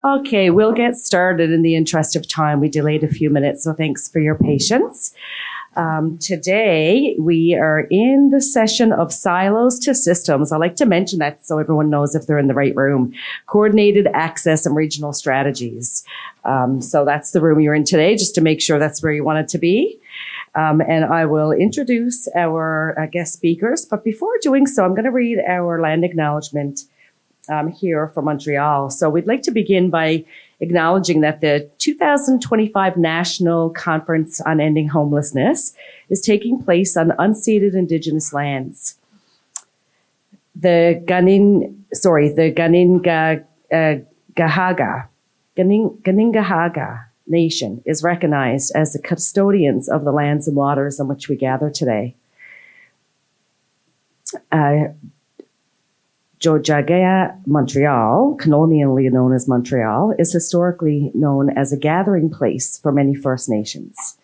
Okay, we'll get started in the interest of time. We delayed a few minutes, so thanks for your patience. Today, we are in the session of silos to systems. I like to mention that so everyone knows if they're in the right room. Coordinated access and regional strategies. So that's the room you're in today, just to make sure that's where you want it to be. And I will introduce our guest speakers. But before doing so, I'm going to read our land acknowledgement here for Montreal. So we'd like to begin by acknowledging that the 2025 National Conference on Ending Homelessness is taking place on unceded Indigenous lands. The Ganingahaga Nation is recognized as the custodians of the lands and waters on which we gather today. Jojagaya, Montreal, colonially known as Montreal, is historically known as a gathering place for many First Nations.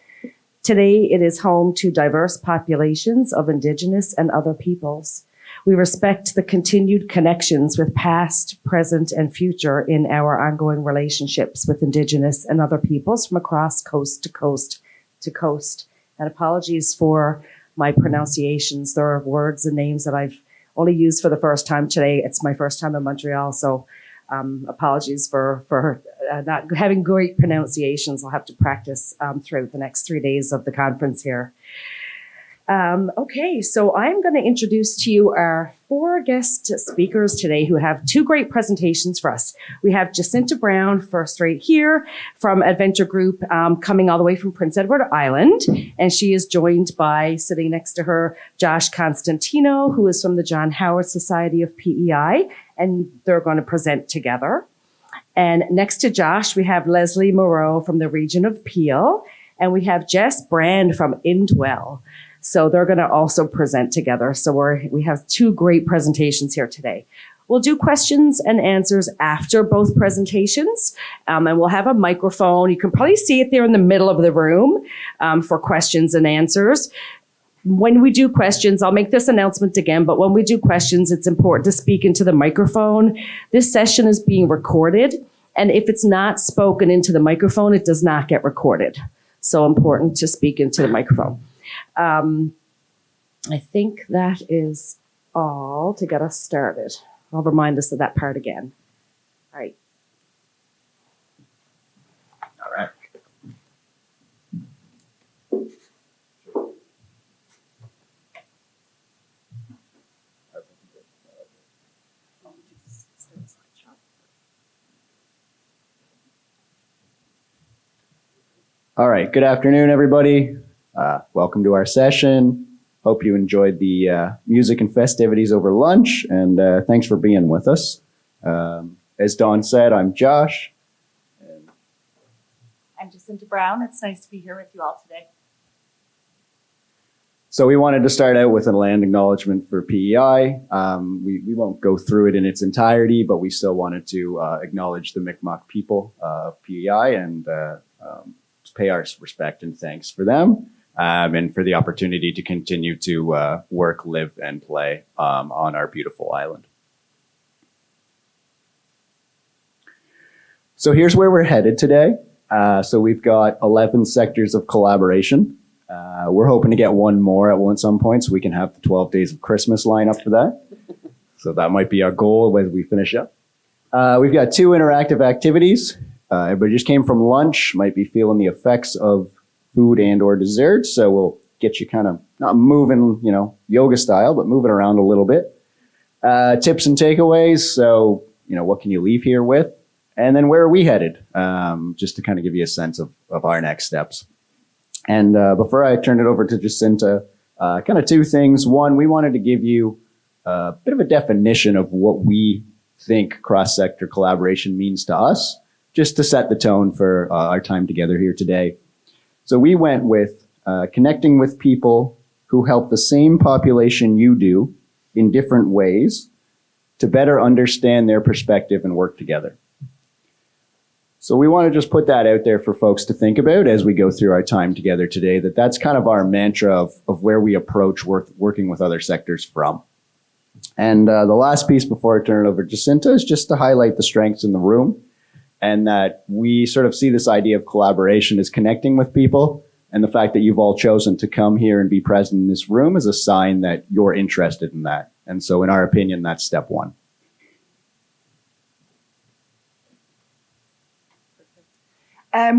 Today, it is home to diverse populations of Indigenous and other peoples. We respect the continued connections with past, present, and future in our ongoing relationships with Indigenous and other peoples from across coast to coast to coast. And apologies for my pronunciations. There are words and names that I've only used for the first time today. It's my first time in Montreal, so apologies for not having great pronunciations. I'll have to practice throughout the next 3 days of the conference here. Okay, so I'm going to introduce to you our 4 guest speakers today who have 2 great presentations for us. We have Jacinta Brown, first right here, from Adventure Group, coming all the way from Prince Edward Island. And she is joined by, sitting next to her, Josh Constantino, who is from the John Howard Society of PEI, and they're going to present together. And next to Josh, we have Leslie Moreau from the region of Peel, and we have Jess Brand from Indwell. So they're going to also present together. So we have 2 great presentations here today. We'll do questions and answers after both presentations, and we'll have a microphone. You can probably see it there in the middle of the room for questions and answers. When we do questions, I'll make this announcement again, but when we do questions, it's important to speak into the microphone. This session is being recorded, and if it's not spoken into the microphone, it does not get recorded. So important to speak into the microphone. I think that is all to get us started. I'll remind us of that part again. All right. All right. All right. Good afternoon, everybody. Welcome to our session. Hope you enjoyed the music and festivities over lunch, and thanks for being with us. As Dawn said, I'm Josh. And I'm Jacinta Brown. It's nice to be here with you all today. So we wanted to start out with a land acknowledgement for PEI. We won't go through it in its entirety, but we still wanted to acknowledge the Mi'kmaq people of PEI and pay our respect and thanks for them. And for the opportunity to continue to work, live, and play on our beautiful island. So here's where we're headed today. So we've got 11 sectors of collaboration. We're hoping to get one more at some point so we can have the 12 days of Christmas line up for that. So that might be our goal as we finish up. We've got 2 interactive activities. Everybody just came from lunch, might be feeling the effects of food and or dessert. So we'll get you kind of not moving, yoga style, but moving around a little bit. Tips and takeaways. So, what can you leave here with? And then where are we headed? Just to kind of give you a sense of our next steps. And before I turn it over to Jacinta, kind of 2 things. One, we wanted to give you a bit of a definition of what we think cross-sector collaboration means to us, just to set the tone for our time together here today. So we went with connecting with people who help the same population you do in different ways to better understand their perspective and work together. So we want to just put that out there for folks to think about as we go through our time together today, that's kind of our mantra of where we approach working with other sectors from. And the last piece before I turn it over to Jacinta is just to highlight the strengths in the room. and that we sort of see this idea of collaboration as connecting with people. And the fact that you've all chosen to come here and be present in this room is a sign that you're interested in that. And so in our opinion, that's step one.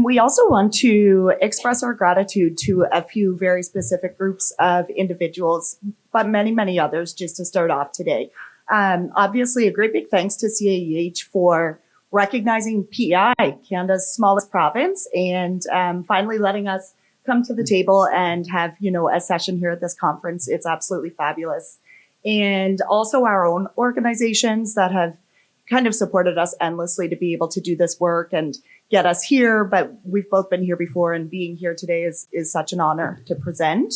We also want to express our gratitude to a few very specific groups of individuals, but many, many others, just to start off today. Obviously, a great big thanks to CAEH for recognizing PEI, Canada's smallest province, and finally letting us come to the table and have, a session here at this conference. It's absolutely fabulous. And also our own organizations that have kind of supported us endlessly to be able to do this work and get us here. But we've both been here before, and being here today is such an honor to present.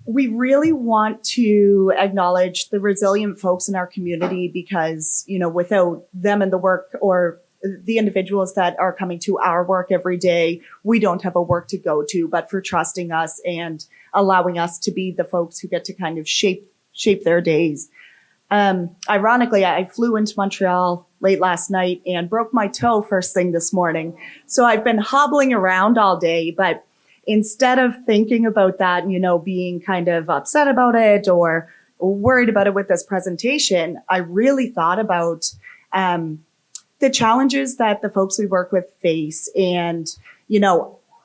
We really want to acknowledge the resilient folks in our community because, without them and the work or the individuals that are coming to our work every day, we don't have a work to go to, but for trusting us and allowing us to be the folks who get to kind of shape their days. Ironically, I flew into Montreal late last night and broke my toe first thing this morning. So I've been hobbling around all day, but instead of thinking about that, being kind of upset about it or worried about it with this presentation, I really thought about, the challenges that the folks we work with face. And,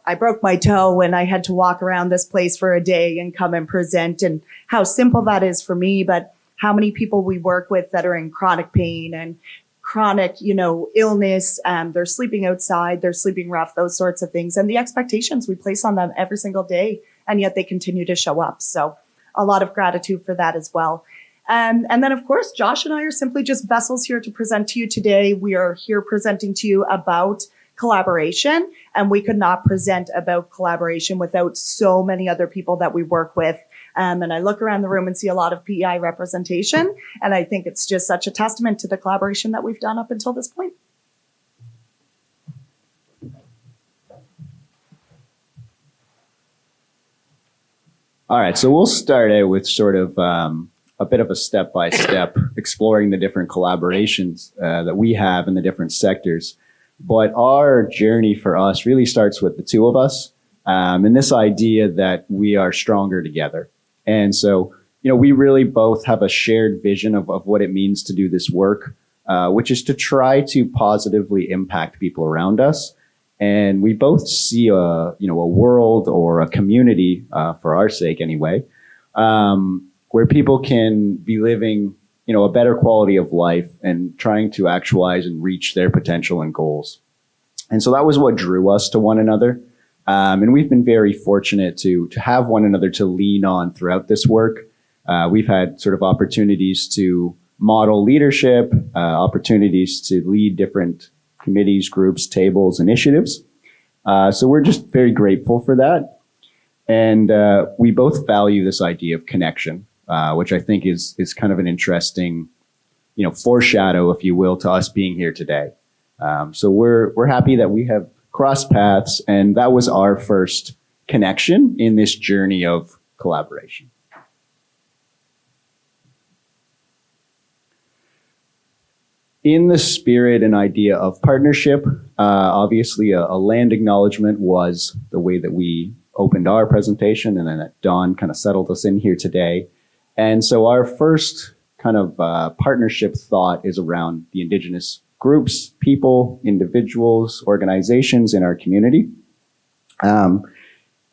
I broke my toe and I had to walk around this place for a day and come and present, and how simple that is for me, but how many people we work with that are in chronic pain and chronic, illness. They're sleeping outside, they're sleeping rough, those sorts of things. And the expectations we place on them every single day, and yet they continue to show up. So a lot of gratitude for that as well. And then, of course, Josh and I are simply just vessels here to present to you today. We are here presenting to you about collaboration, and we could not present about collaboration without so many other people that we work with. And I look around the room and see a lot of PEI representation, and I think it's just such a testament to the collaboration that we've done up until this point. All right, so we'll start out with sort of a bit of a step-by-step exploring the different collaborations that we have in the different sectors. But our journey for us really starts with the two of us, and this idea that we are stronger together. And so, we really both have a shared vision of what it means to do this work, which is to try to positively impact people around us. And we both see a world or a community, for our sake anyway, where people can be living, a better quality of life and trying to actualize and reach their potential and goals. And so that was what drew us to one another. And we've been very fortunate to have one another to lean on throughout this work. We've had sort of opportunities to model leadership, opportunities to lead different committees, groups, tables, initiatives. So we're just very grateful for that. And we both value this idea of connection, which I think is kind of an interesting, foreshadow, if you will, to us being here today. So we're happy that we have crossed paths, and that was our first connection in this journey of collaboration. In the spirit and idea of partnership, obviously a land acknowledgement was the way that we opened our presentation, and then Dawn kind of settled us in here today. And so our first kind of partnership thought is around the Indigenous groups, people, individuals, organizations in our community.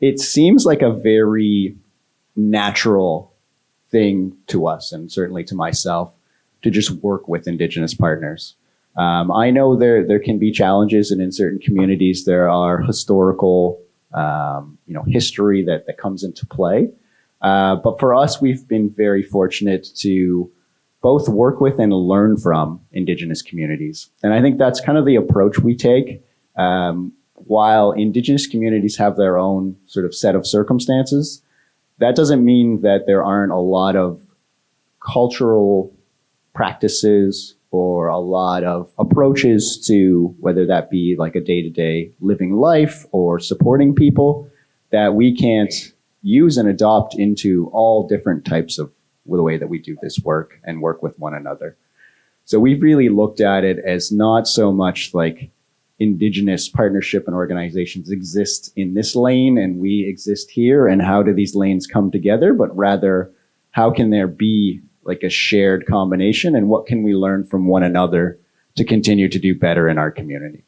It seems like a very natural thing to us, and certainly to myself, to just work with Indigenous partners. I know there can be challenges, and in certain communities there are historical, history that comes into play. But for us, we've been very fortunate to both work with and learn from Indigenous communities. And I think that's kind of the approach we take. While Indigenous communities have their own sort of set of circumstances, that doesn't mean that there aren't a lot of cultural practices or a lot of approaches to whether that be like a day-to-day living life or supporting people that we can't use and adopt into all different types of the way that we do this work and work with one another. So we've really looked at it as not so much like Indigenous partnership and organizations exist in this lane and we exist here, and how do these lanes come together, but rather how can there be like a shared combination, and what can we learn from one another to continue to do better in our community.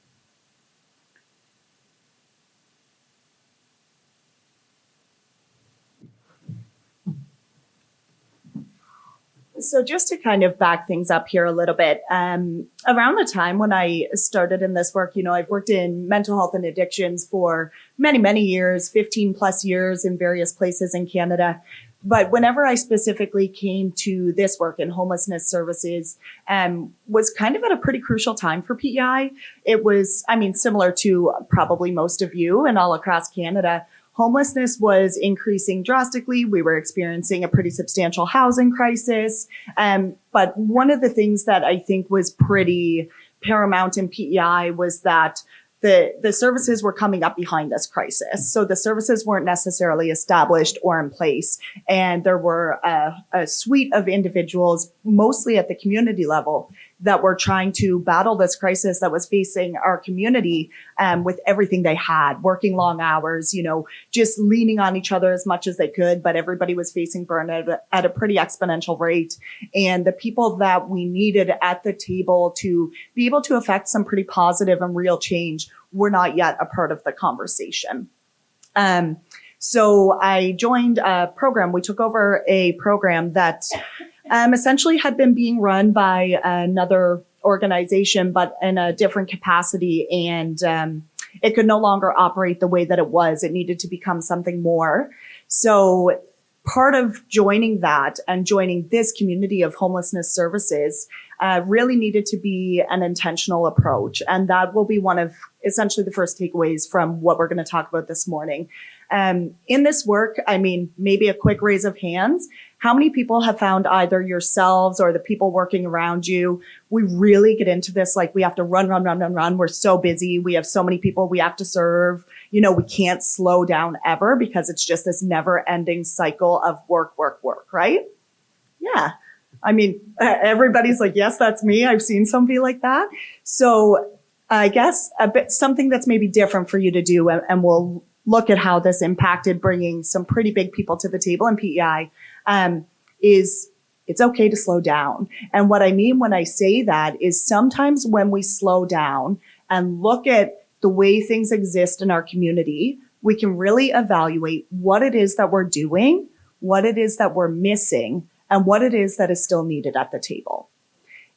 So just to kind of back things up here a little bit, around the time when I started in this work, I've worked in mental health and addictions for many, many years, 15 plus years in various places in Canada. But whenever I specifically came to this work in homelessness services, was kind of at a pretty crucial time for PEI. It was, similar to probably most of you and all across Canada. Homelessness was increasing drastically. We were experiencing a pretty substantial housing crisis. But one of the things that I think was pretty paramount in PEI was that the services were coming up behind this crisis. So the services weren't necessarily established or in place. And there were a suite of individuals, mostly at the community level, that were trying to battle this crisis that was facing our community with everything they had, working long hours, just leaning on each other as much as they could. But everybody was facing burnout at a pretty exponential rate. And the people that we needed at the table to be able to affect some pretty positive and real change were not yet a part of the conversation. So I joined a program. We took over a program that essentially had been being run by another organization, but in a different capacity. And it could no longer operate the way that it was. It needed to become something more. So part of joining that and joining this community of homelessness services really needed to be an intentional approach. And that will be one of essentially the first takeaways from what we're going to talk about this morning. In this work, maybe a quick raise of hands. How many people have found either yourselves or the people working around you? We really get into this like we have to run. We're so busy. We have so many people we have to serve. We can't slow down ever because it's just this never ending cycle of work, right? Yeah. Everybody's like, yes, that's me. I've seen somebody like that. So I guess something that's maybe different for you to do, and we'll look at how this impacted bringing some pretty big people to the table in PEI, is it's okay to slow down. And what I mean when I say that is sometimes when we slow down and look at the way things exist in our community, we can really evaluate what it is that we're doing, what it is that we're missing, and what it is that is still needed at the table.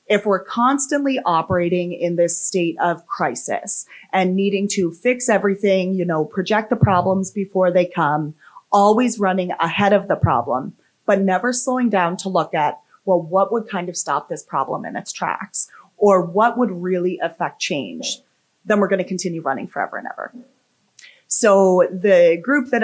If we're constantly operating in this state of crisis and needing to fix everything, project the problems before they come, always running ahead of the problem, but never slowing down to look at, well, what would kind of stop this problem in its tracks? Or what would really affect change? Then we're going to continue running forever and ever. So the group that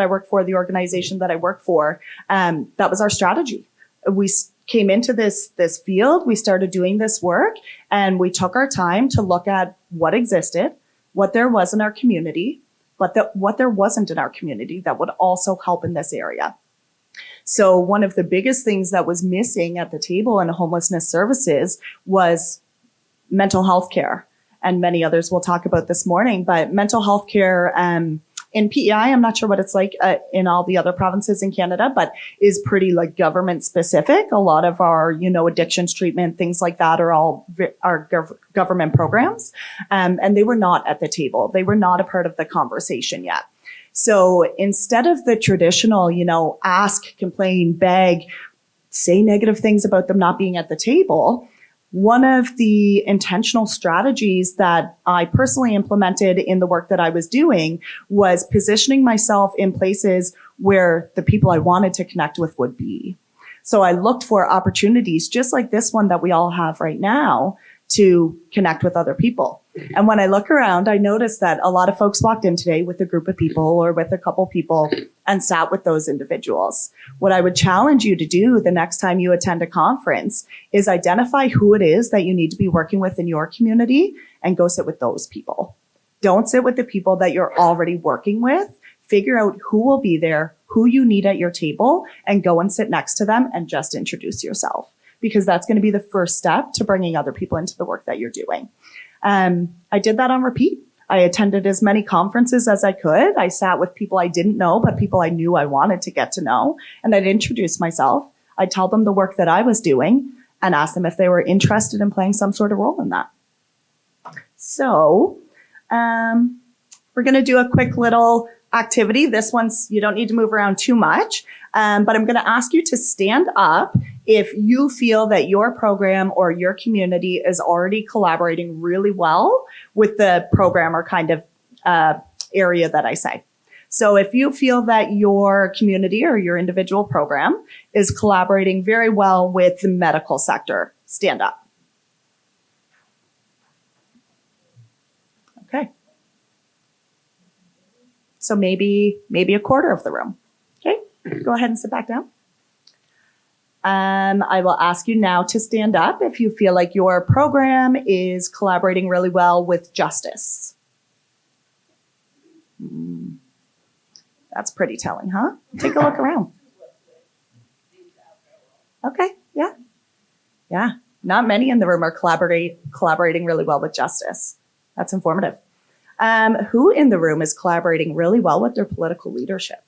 I work for, the organization that I work for, that was our strategy. We came into this field, we started doing this work, and we took our time to look at what existed, what there was in our community, but what there wasn't in our community that would also help in this area. So one of the biggest things that was missing at the table in homelessness services was mental health care. And many others we'll talk about this morning, but mental health care in PEI, I'm not sure what it's like in all the other provinces in Canada, but is pretty like government specific. A lot of our, addictions treatment, things like that are all government programs. And they were not at the table. They were not a part of the conversation yet. So instead of the traditional, ask, complain, beg, say negative things about them not being at the table, one of the intentional strategies that I personally implemented in the work that I was doing was positioning myself in places where the people I wanted to connect with would be. So I looked for opportunities just like this one that we all have right now to connect with other people. And when I look around, I noticed that a lot of folks walked in today with a group of people or with a couple people and sat with those individuals. What I would challenge you to do the next time you attend a conference is identify who it is that you need to be working with in your community and go sit with those people. Don't sit with the people that you're already working with. Figure out who will be there, who you need at your table, and go and sit next to them and just introduce yourself. because that's going to be the first step to bringing other people into the work that you're doing. I did that on repeat. I attended as many conferences as I could. I sat with people I didn't know, but people I knew I wanted to get to know. And I'd introduce myself. I'd tell them the work that I was doing and ask them if they were interested in playing some sort of role in that. So we're going to do a quick little activity. This one's, you don't need to move around too much, but I'm going to ask you to stand up if you feel that your program or your community is already collaborating really well with the program or kind of area that I say. So if you feel that your community or your individual program is collaborating very well with the medical sector, stand up. Okay. So maybe a quarter of the room. Okay, go ahead and sit back down. I will ask you now to stand up if you feel like your program is collaborating really well with justice. That's pretty telling, huh? Take a look around. Okay, yeah. Yeah, not many in the room are collaborating really well with justice. That's informative. Who in the room is collaborating really well with their political leadership?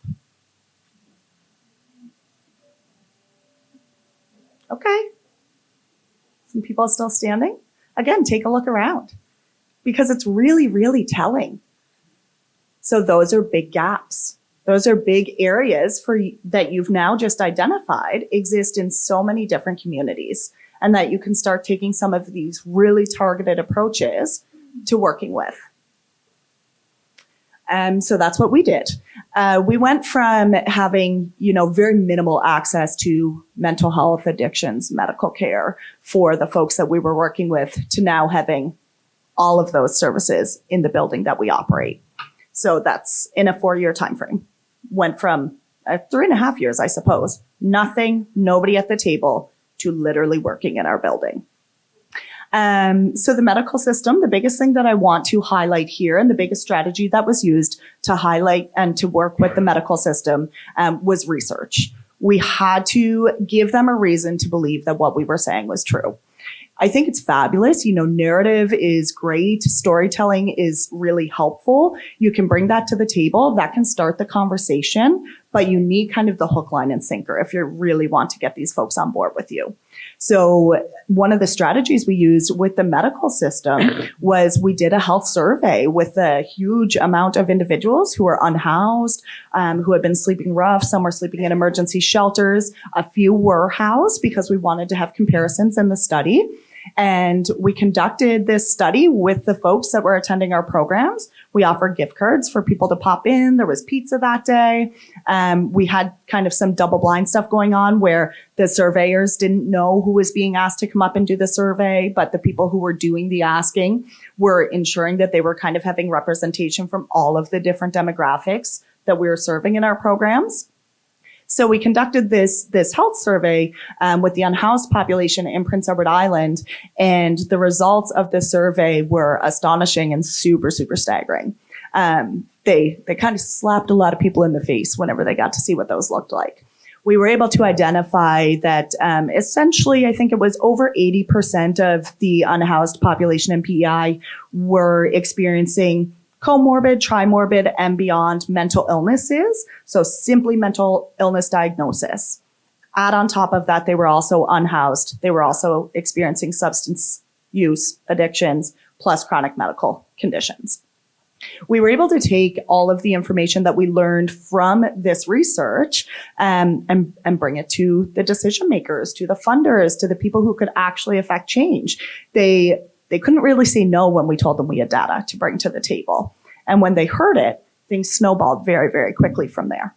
Okay. Some people still standing. Again, take a look around because it's really, really telling. So those are big gaps. Those are big areas that you've now just identified exist in so many different communities, and that you can start taking some of these really targeted approaches to working with. So that's what we did. We went from having, very minimal access to mental health, addictions, medical care for the folks that we were working with to now having all of those services in the building that we operate. So that's in a 4-year time frame. Went from 3.5 years, I suppose, nothing, nobody at the table, to literally working in our building. So the medical system, the biggest thing that I want to highlight here, and the biggest strategy that was used to highlight and to work with the medical system was research. We had to give them a reason to believe that what we were saying was true. I think it's fabulous. Narrative is great. Storytelling is really helpful. You can bring that to the table. That can start the conversation, but you need kind of the hook, line, and sinker if you really want to get these folks on board with you. So one of the strategies we used with the medical system was we did a health survey with a huge amount of individuals who are unhoused, who had been sleeping rough. Some were sleeping in emergency shelters. A few were housed because we wanted to have comparisons in the study. And we conducted this study with the folks that were attending our programs. We offered gift cards for people to pop in. There was pizza that day. We had kind of some double blind stuff going on where the surveyors didn't know who was being asked to come up and do the survey, but the people who were doing the asking were ensuring that they were kind of having representation from all of the different demographics that we were serving in our programs. So we conducted this health survey with the unhoused population in Prince Edward Island, and the results of the survey were astonishing and super, super staggering. They kind of slapped a lot of people in the face whenever they got to see what those looked like. We were able to identify that essentially, I think it was over 80% of the unhoused population in PEI were experiencing comorbid, trimorbid, and beyond mental illnesses. So simply mental illness diagnosis. Add on top of that, they were also unhoused. They were also experiencing substance use addictions plus chronic medical conditions. We were able to take all of the information that we learned from this research and bring it to the decision makers, to the funders, to the people who could actually affect change. They couldn't really say no when we told them we had data to bring to the table. And when they heard it, things snowballed very, very quickly from there.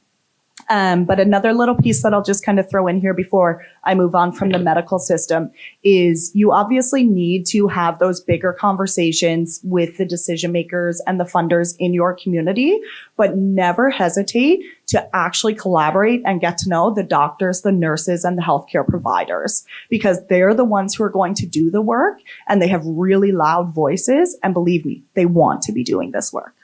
But another little piece that I'll just kind of throw in here before I move on from the medical system is you obviously need to have those bigger conversations with the decision makers and the funders in your community, but never hesitate to actually collaborate and get to know the doctors, the nurses, and the healthcare providers, because they're the ones who are going to do the work, and they have really loud voices. And believe me, they want to be doing this work.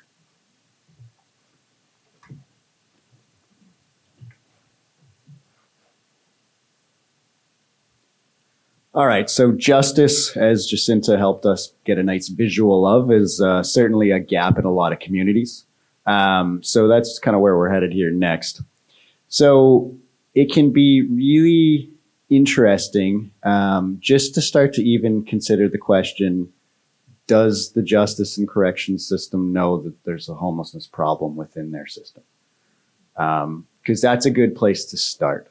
All right, so justice, as Jacinta helped us get a nice visual of, is certainly a gap in a lot of communities. So that's kind of where we're headed here next. So it can be really interesting just to start to even consider the question, does the justice and corrections system know that there's a homelessness problem within their system? Because that's a good place to start.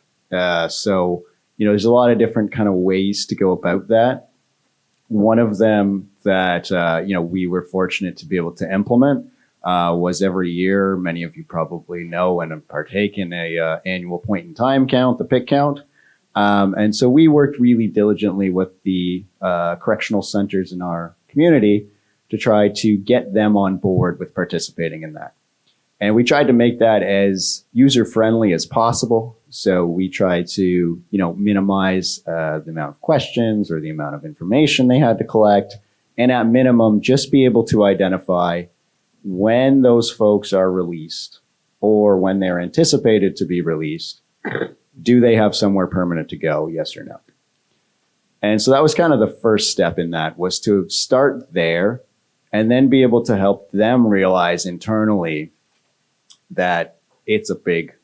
So, there's a lot of different kind of ways to go about that. One of them that, we were fortunate to be able to implement was every year, many of you probably know and have partaken in a annual point in time count, the PIC count. And so we worked really diligently with the correctional centers in our community to try to get them on board with participating in that. And we tried to make that as user-friendly as possible. So we tried to, minimize the amount of questions or the amount of information they had to collect. And at minimum, just be able to identify when those folks are released or when they're anticipated to be released. Do they have somewhere permanent to go? Yes or no? And so that was kind of the first step in that, was to start there and then be able to help them realize internally that it's a big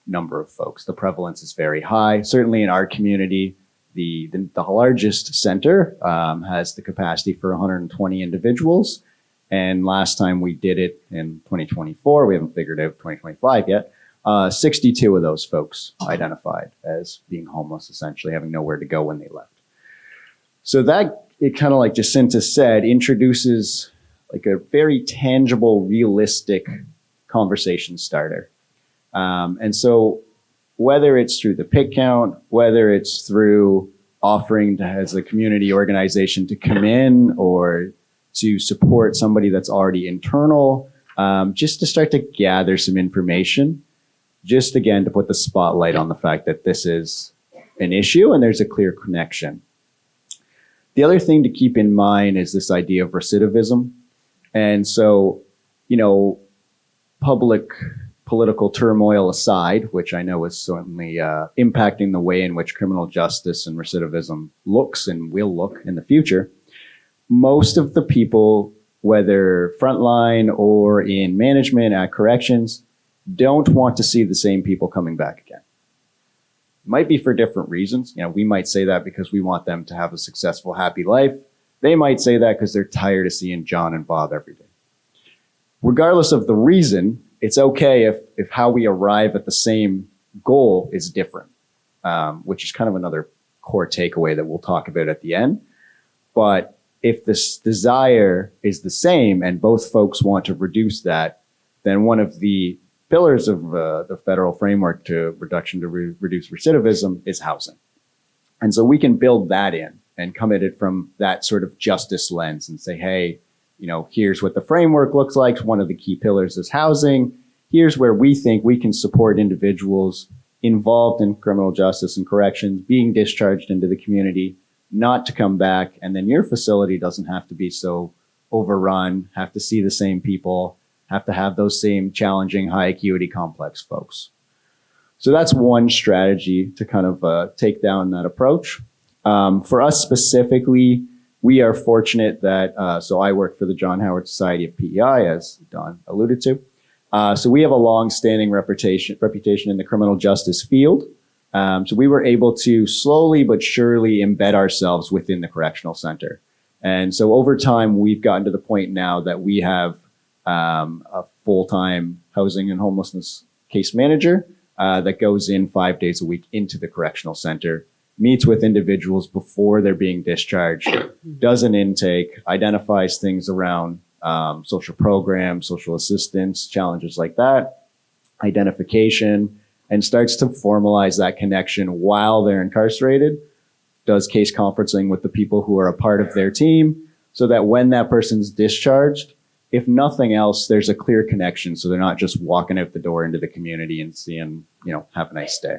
number of folks. The prevalence is very high. Certainly in our community, the largest center has the capacity for 120 individuals. And last time we did it in 2024, we haven't figured out 2025 yet, 62 of those folks identified as being homeless, essentially having nowhere to go when they left. So that, it kind of like Jacinta said, introduces like a very tangible, realistic conversation starter. And so whether it's through the PIC count, whether it's through offering to, as a community organization, to come in or to support somebody that's already internal, just to start to gather some information, just again to put the spotlight on the fact that this is an issue and there's a clear connection. The other thing to keep in mind is this idea of recidivism. And so, public political turmoil aside, which I know is certainly impacting the way in which criminal justice and recidivism looks and will look in the future, most of the people, whether frontline or in management at corrections, don't want to see the same people coming back again. Might be for different reasons. We might say that because we want them to have a successful, happy life. They might say that because they're tired of seeing John and Bob every day. Regardless of the reason, it's okay if how we arrive at the same goal is different, which is kind of another core takeaway that we'll talk about at the end. But if this desire is the same and both folks want to reduce that, then one of the pillars of the federal framework to reduce recidivism is housing. And so we can build that in and come at it from that sort of justice lens and say, hey, here's what the framework looks like. One of the key pillars is housing. Here's where we think we can support individuals involved in criminal justice and corrections being discharged into the community, not to come back. And then your facility doesn't have to be so overrun, have to see the same people, have to have those same challenging, high acuity, complex folks. So that's one strategy to kind of take down that approach. For us specifically, we are fortunate that, so I work for the John Howard Society of PEI, as Don alluded to. So we have a long-standing reputation in the criminal justice field. So we were able to slowly but surely embed ourselves within the correctional center. And so over time, we've gotten to the point now that we have a full-time housing and homelessness case manager that goes in 5 days a week into the correctional center, meets with individuals before they're being discharged, does an intake, identifies things around social programs, social assistance, challenges like that, identification, and starts to formalize that connection while they're incarcerated, does case conferencing with the people who are a part of their team, so that when that person's discharged, if nothing else, there's a clear connection, so they're not just walking out the door into the community and seeing, have a nice day.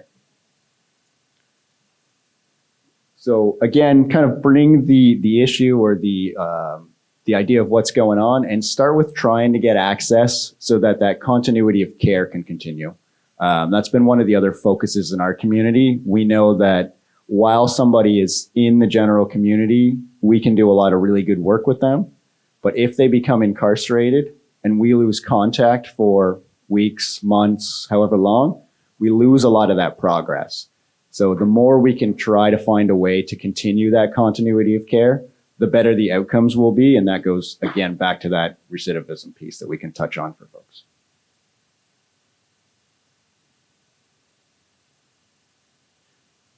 So again, kind of bring the issue or the idea of what's going on and start with trying to get access so that continuity of care can continue. That's been one of the other focuses in our community. We know that while somebody is in the general community, we can do a lot of really good work with them. But if they become incarcerated and we lose contact for weeks, months, however long, we lose a lot of that progress. So the more we can try to find a way to continue that continuity of care, the better the outcomes will be. And that goes, again, back to that recidivism piece that we can touch on for folks.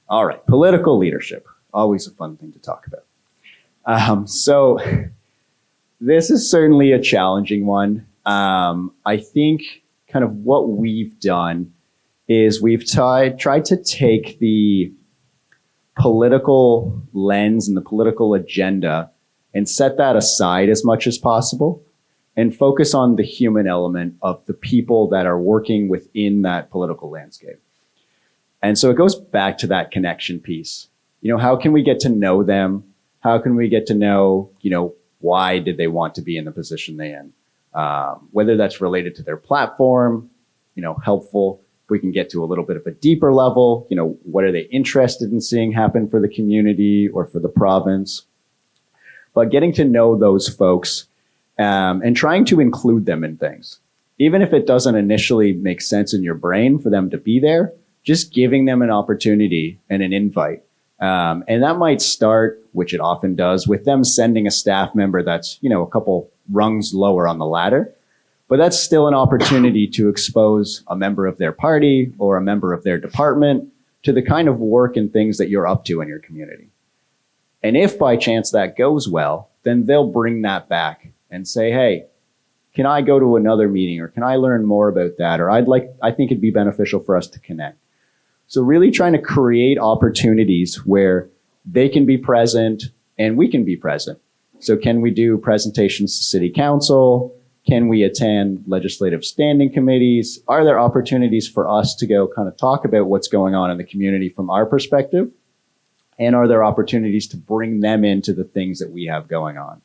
All right, political leadership, always a fun thing to talk about. So this is certainly a challenging one. I think kind of what we've done is we've tried to take the political lens and the political agenda and set that aside as much as possible and focus on the human element of the people that are working within that political landscape. And so it goes back to that connection piece. You know, how can we get to know them? How can we get to know, why did they want to be in the position they're in? Whether that's related to their platform, helpful. If we can get to a little bit of a deeper level, what are they interested in seeing happen for the community or for the province? But getting to know those folks and trying to include them in things. Even if it doesn't initially make sense in your brain for them to be there, just giving them an opportunity and an invite. And that might start, which it often does, with them sending a staff member that's, a couple rungs lower on the ladder. But that's still an opportunity to expose a member of their party or a member of their department to the kind of work and things that you're up to in your community. And if by chance that goes well, then they'll bring that back and say, hey, can I go to another meeting, or can I learn more about that? Or I think it'd be beneficial for us to connect. So really trying to create opportunities where they can be present and we can be present. So can we do presentations to city council? Can we attend legislative standing committees? Are there opportunities for us to go kind of talk about what's going on in the community from our perspective? And are there opportunities to bring them into the things that we have going on?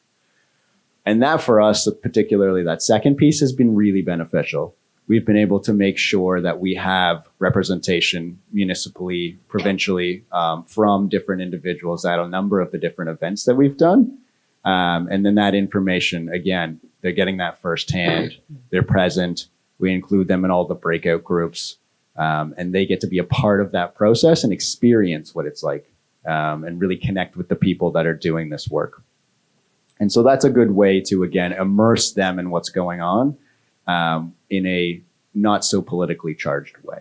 And that for us, particularly that second piece, has been really beneficial. We've been able to make sure that we have representation municipally, provincially, from different individuals at a number of the different events that we've done. And then that information, again, they're getting that firsthand. They're present. We include them in all the breakout groups, and they get to be a part of that process and experience what it's like, and really connect with the people that are doing this work. And so that's a good way to, again, immerse them in what's going on in a not so politically charged way.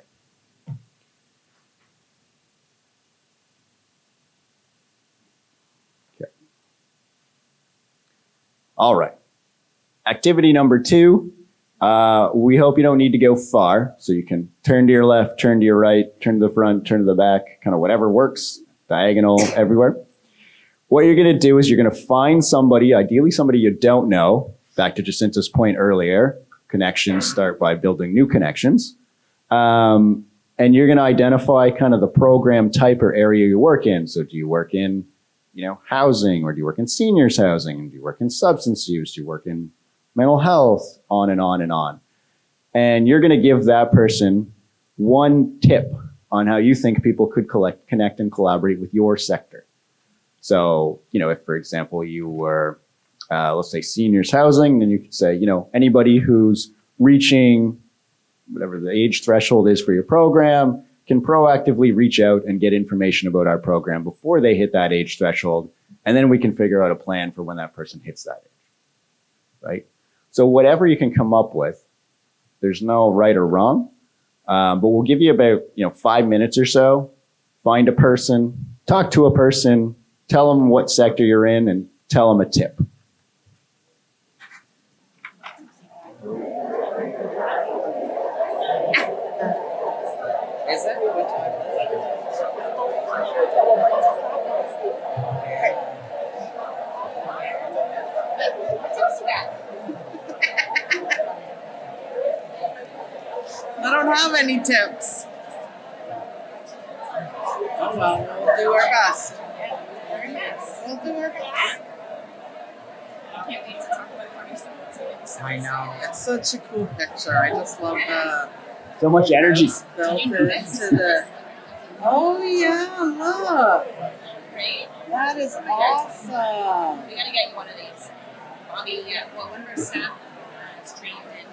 Okay. All right. Activity number 2, we hope you don't need to go far. So you can turn to your left, turn to your right, turn to the front, turn to the back, kind of whatever works, diagonal, everywhere. What you're going to do is you're going to find somebody, ideally somebody you don't know, back to Jacinta's point earlier, connections start by building new connections. And you're going to identify kind of the program type or area you work in. So do you work in, housing, or do you work in seniors housing? Do you work in substance use? Do you work in mental health? On and on and on. And you're going to give that person one tip on how you think people could connect and collaborate with your sector. So, if, for example, you were, let's say seniors housing, then you could say, anybody who's reaching whatever the age threshold is for your program can proactively reach out and get information about our program before they hit that age threshold. And then we can figure out a plan for when that person hits that age, right? So whatever you can come up with, there's no right or wrong, but we'll give you about, 5 minutes or so. Find a person, talk to a person, tell them what sector you're in, and tell them a tip. Is that what time? I don't have any tips. Oh well, we'll do our best. We'll do our best. I know. It's such a cool picture. I just love the So much energy. built into the Oh yeah, look. Great. That is awesome. We gotta get you one of these. Bobby, one of our staff is trained in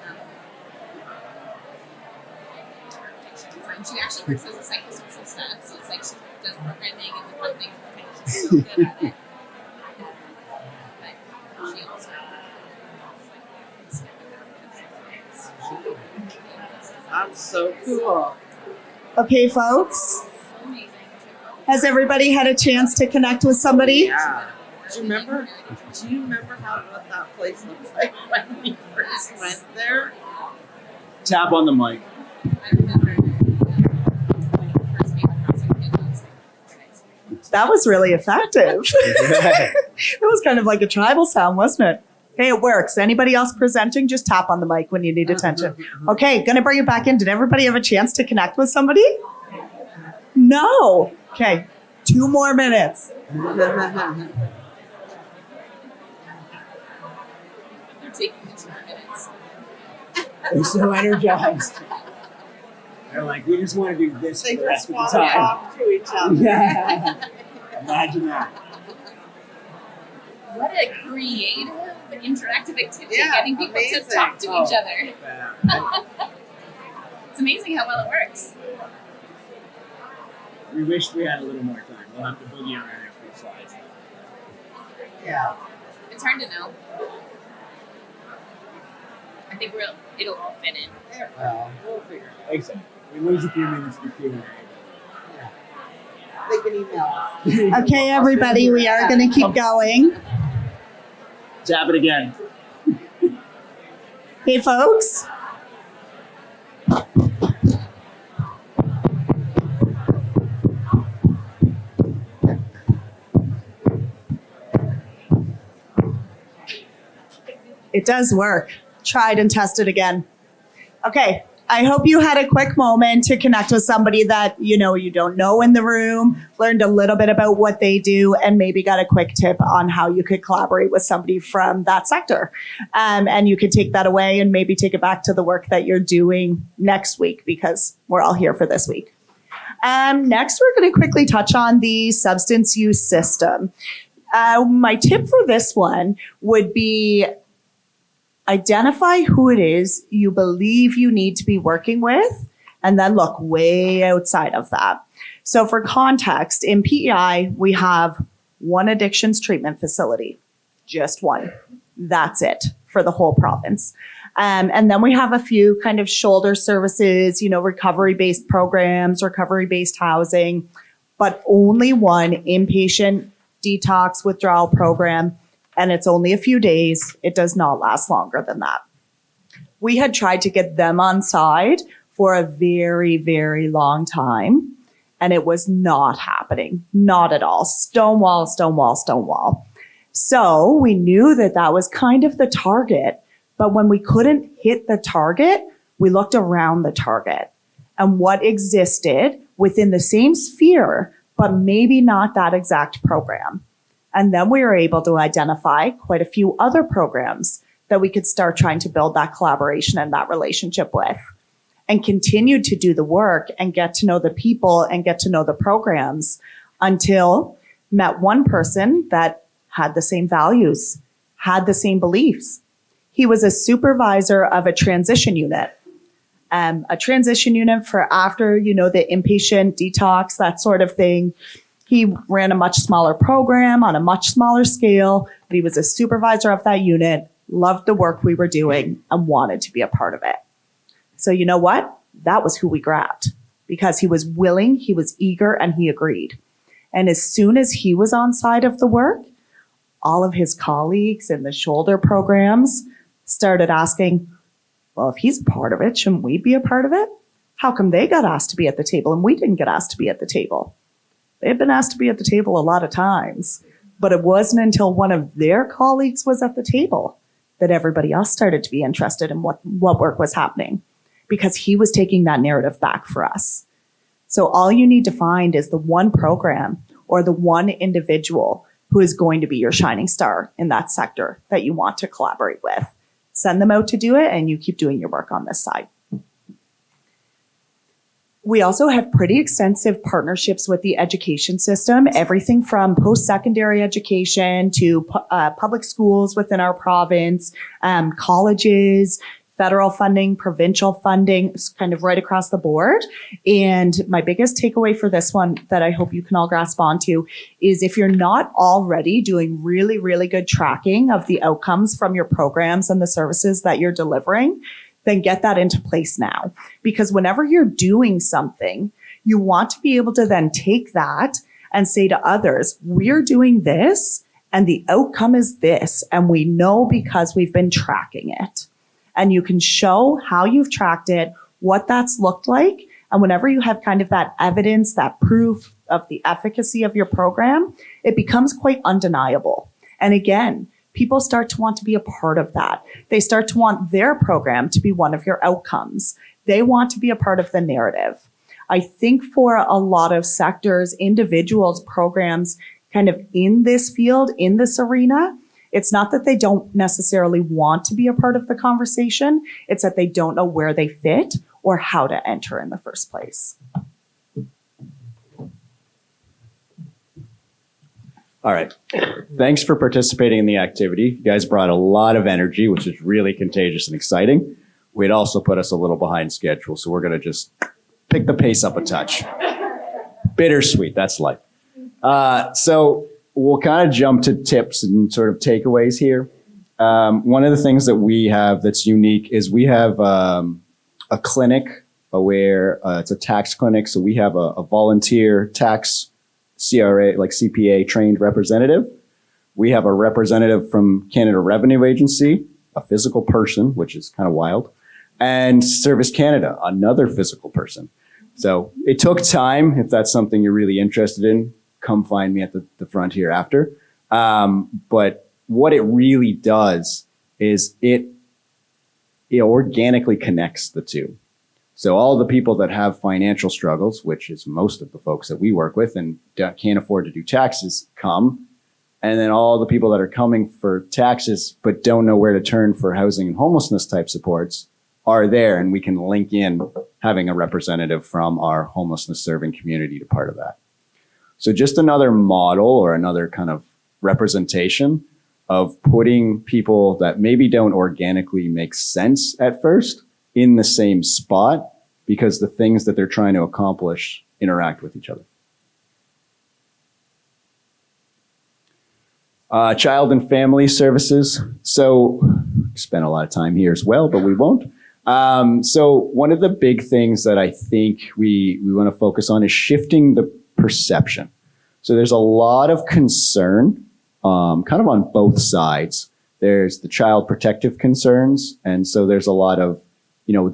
architecture design. She actually works as a psychosocial staff, so it's like she does programming and the fun things. She's so good at it. But she also That's so cool. Okay, folks. amazing. Has everybody had a chance to connect with somebody? Yeah. Do you remember what that place looked like when we first went there? Tap on the mic. I remember when you first came across our kid, I was like, That was really effective. It was kind of like a tribal sound, wasn't it? Hey, it works. Anybody else presenting, just tap on the mic when you need attention. Okay, gonna bring it back in. Did everybody have a chance to connect with somebody? No. Okay, 2 more minutes. they're taking the 2 minutes. They're so energized. They're like, we just want to do this They for the rest just of want the to time. talk to each other. Yeah. Imagine that. What a creative, interactive activity, Yeah, getting people amazing. to talk to each other. Yeah. It's amazing how well it works. We wish we had a little more time. We'll have to boogie on our next few slides. Yeah. It's hard to know. I think it'll all fit in. Well, we'll figure it Exactly. We lose a few minutes for Q&A. out. They can email us. Okay, everybody, we are gonna keep going. Tap it again. Hey, folks. It does work. Tried and tested again. Okay, I hope you had a quick moment to connect with somebody that you don't know in the room, learned a little bit about what they do, and maybe got a quick tip on how you could collaborate with somebody from that sector. And you could take that away and maybe take it back to the work that you're doing next week, because we're all here for this week. Next, we're going to quickly touch on the substance use system. My tip for this one would be identify who it is you believe you need to be working with, and then look way outside of that. So for context, in PEI, we have one addictions treatment facility, just one. That's it for the whole province. And then we have a few kind of shoulder services, recovery-based programs, recovery-based housing, but only one inpatient detox withdrawal program. And it's only a few days. It does not last longer than that. We had tried to get them on side for a very, very long time, and it was not happening. Not at all. Stonewall, stonewall, stonewall. So we knew that that was kind of the target. But when we couldn't hit the target, we looked around the target and what existed within the same sphere, but maybe not that exact program. And then we were able to identify quite a few other programs that we could start trying to build that collaboration and that relationship with, and continued to do the work and get to know the people and get to know the programs until met one person that had the same values, had the same beliefs. He was a supervisor of a transition unit. A transition unit for after, the inpatient detox, that sort of thing. He ran a much smaller program on a much smaller scale, but he was a supervisor of that unit, loved the work we were doing, and wanted to be a part of it. So you know what? That was who we grabbed, because he was willing, he was eager, and he agreed. And as soon as he was on side of the work, all of his colleagues in the shoulder programs started asking, well, if he's a part of it, shouldn't we be a part of it? How come they got asked to be at the table and we didn't get asked to be at the table? They've been asked to be at the table a lot of times, but it wasn't until one of their colleagues was at the table that everybody else started to be interested in what work was happening, because he was taking that narrative back for us. So all you need to find is the one program or the one individual who is going to be your shining star in that sector that you want to collaborate with. Send them out to do it, and you keep doing your work on this side. We also have pretty extensive partnerships with the education system, everything from post-secondary education to public schools within our province, colleges, federal funding, provincial funding, kind of right across the board. And my biggest takeaway for this one that I hope you can all grasp onto is if you're not already doing really, really good tracking of the outcomes from your programs and the services that you're delivering, then get that into place now. Because whenever you're doing something, you want to be able to then take that and say to others, we're doing this and the outcome is this. And we know because we've been tracking it. And you can show how you've tracked it, what that's looked like. And whenever you have kind of that evidence, that proof of the efficacy of your program, it becomes quite undeniable. And again, people start to want to be a part of that. They start to want their program to be one of your outcomes. They want to be a part of the narrative. I think for a lot of sectors, individuals, programs kind of in this field, in this arena, it's not that they don't necessarily want to be a part of the conversation. It's that they don't know where they fit or how to enter in the first place. All right. Thanks for participating in the activity. You guys brought a lot of energy, which is really contagious and exciting. We'd also put us a little behind schedule, so we're going to just pick the pace up a touch. Bittersweet, that's life. So we'll kind of jump to tips and sort of takeaways here. One of the things that we have that's unique is we have a clinic where it's a tax clinic. So we have a volunteer tax CRA, like CPA trained representative. We have a representative from Canada Revenue Agency, a physical person, which is kind of wild, and Service Canada, another physical person. So it took time. If that's something you're really interested in, come find me at the front here after. But what it really does is it organically connects the two. So all the people that have financial struggles, which is most of the folks that we work with and can't afford to do taxes, come. And then all the people that are coming for taxes but don't know where to turn for housing and homelessness type supports are there. And we can link in having a representative from our homelessness serving community to part of that. So just another model or another kind of representation of putting people that maybe don't organically make sense at first in the same spot because the things that they're trying to accomplish interact with each other. Child and family services. So spend a lot of time here as well, but we won't. So one of the big things that I think we want to focus on is shifting the perception. So there's a lot of concern, kind of on both sides. There's the child protective concerns. And so there's a lot of,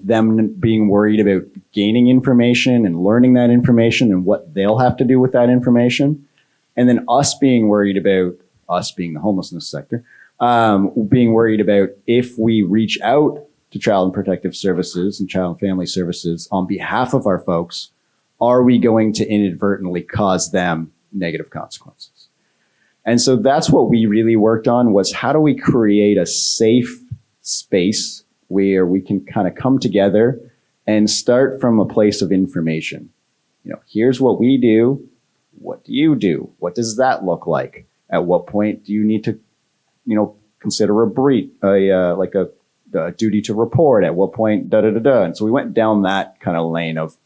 them being worried about gaining information and learning that information and what they'll have to do with that information. And then us being worried about, us being the homelessness sector, being worried about if we reach out to child and protective services and child and family services on behalf of our folks, are we going to inadvertently cause them negative consequences? And so that's what we really worked on, was how do we create a safe space where we can kind of come together and start from a place of information. Here's what we do. What do you do? What does that look like? At what point do you need to, consider a duty to report? At what point, And so we went down that kind of lane of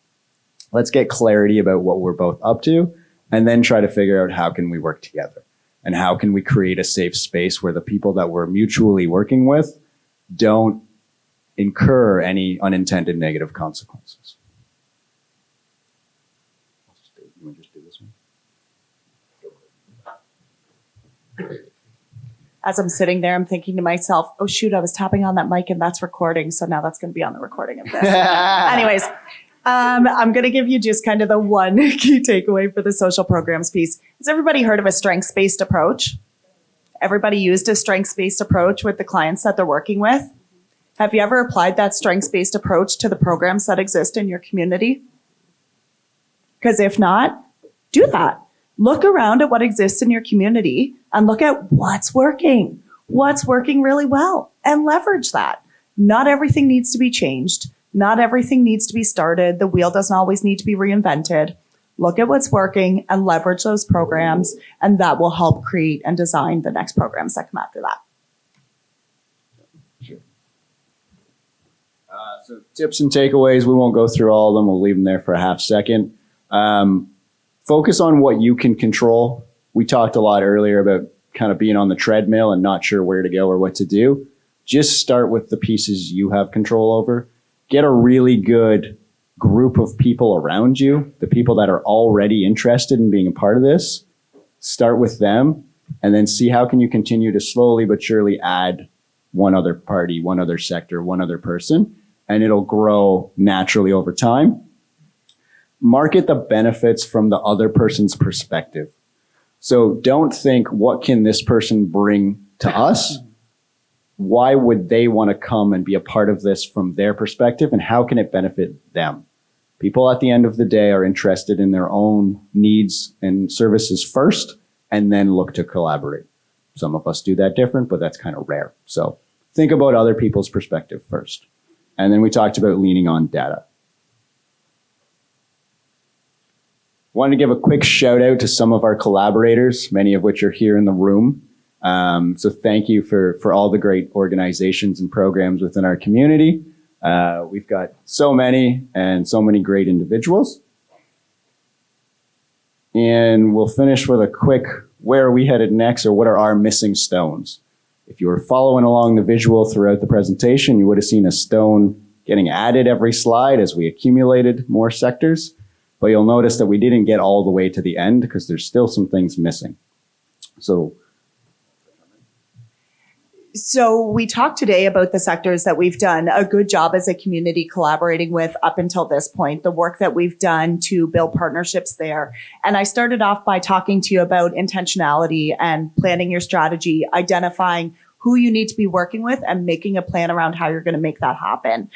let's get clarity about what we're both up to and then try to figure out how can we work together and how can we create a safe space where the people that we're mutually working with don't incur any unintended negative consequences. You want to just do this one? As I'm sitting there, I'm thinking to myself, oh shoot, I was tapping on that mic and that's recording. So now that's going to be on the recording of this. Anyways, I'm going to give you just kind of the one key takeaway for the social programs piece. Has everybody heard of a strengths-based approach? Everybody used a strengths-based approach with the clients that they're working with? Have you ever applied that strengths-based approach to the programs that exist in your community? Because if not, do that. Look around at what exists in your community and look at what's working really well, and leverage that. Not everything needs to be changed. Not everything needs to be started. The wheel doesn't always need to be reinvented. Look at what's working and leverage those programs, and that will help create and design the next programs that come after that. Sure. So tips and takeaways, we won't go through all of them. We'll leave them there for a half second. Focus on what you can control. We talked a lot earlier about kind of being on the treadmill and not sure where to go or what to do. Just start with the pieces you have control over. Get a really good group of people around you, the people that are already interested in being a part of this. Start with them and then see how can you continue to slowly but surely add one other party, one other sector, one other person, and it'll grow naturally over time. Market the benefits from the other person's perspective. So don't think, what can this person bring to us? Why would they want to come and be a part of this from their perspective, and how can it benefit them? People at the end of the day are interested in their own needs and services first, and then look to collaborate. Some of us do that different, but that's kind of rare. So think about other people's perspective first. And then we talked about leaning on data. Wanted to give a quick shout out to some of our collaborators, many of which are here in the room. So thank you for all the great organizations and programs within our community. We've got so many and so many great individuals. And we'll finish with a quick, where are we headed next, or what are our missing stones? If you were following along the visual throughout the presentation, you would have seen a stone getting added every slide as we accumulated more sectors. But you'll notice that we didn't get all the way to the end because there's still some things missing. So we talked today about the sectors that we've done a good job as a community collaborating with up until this point, the work that we've done to build partnerships there. And I started off by talking to you about intentionality and planning your strategy, identifying who you need to be working with and making a plan around how you're going to make that happen.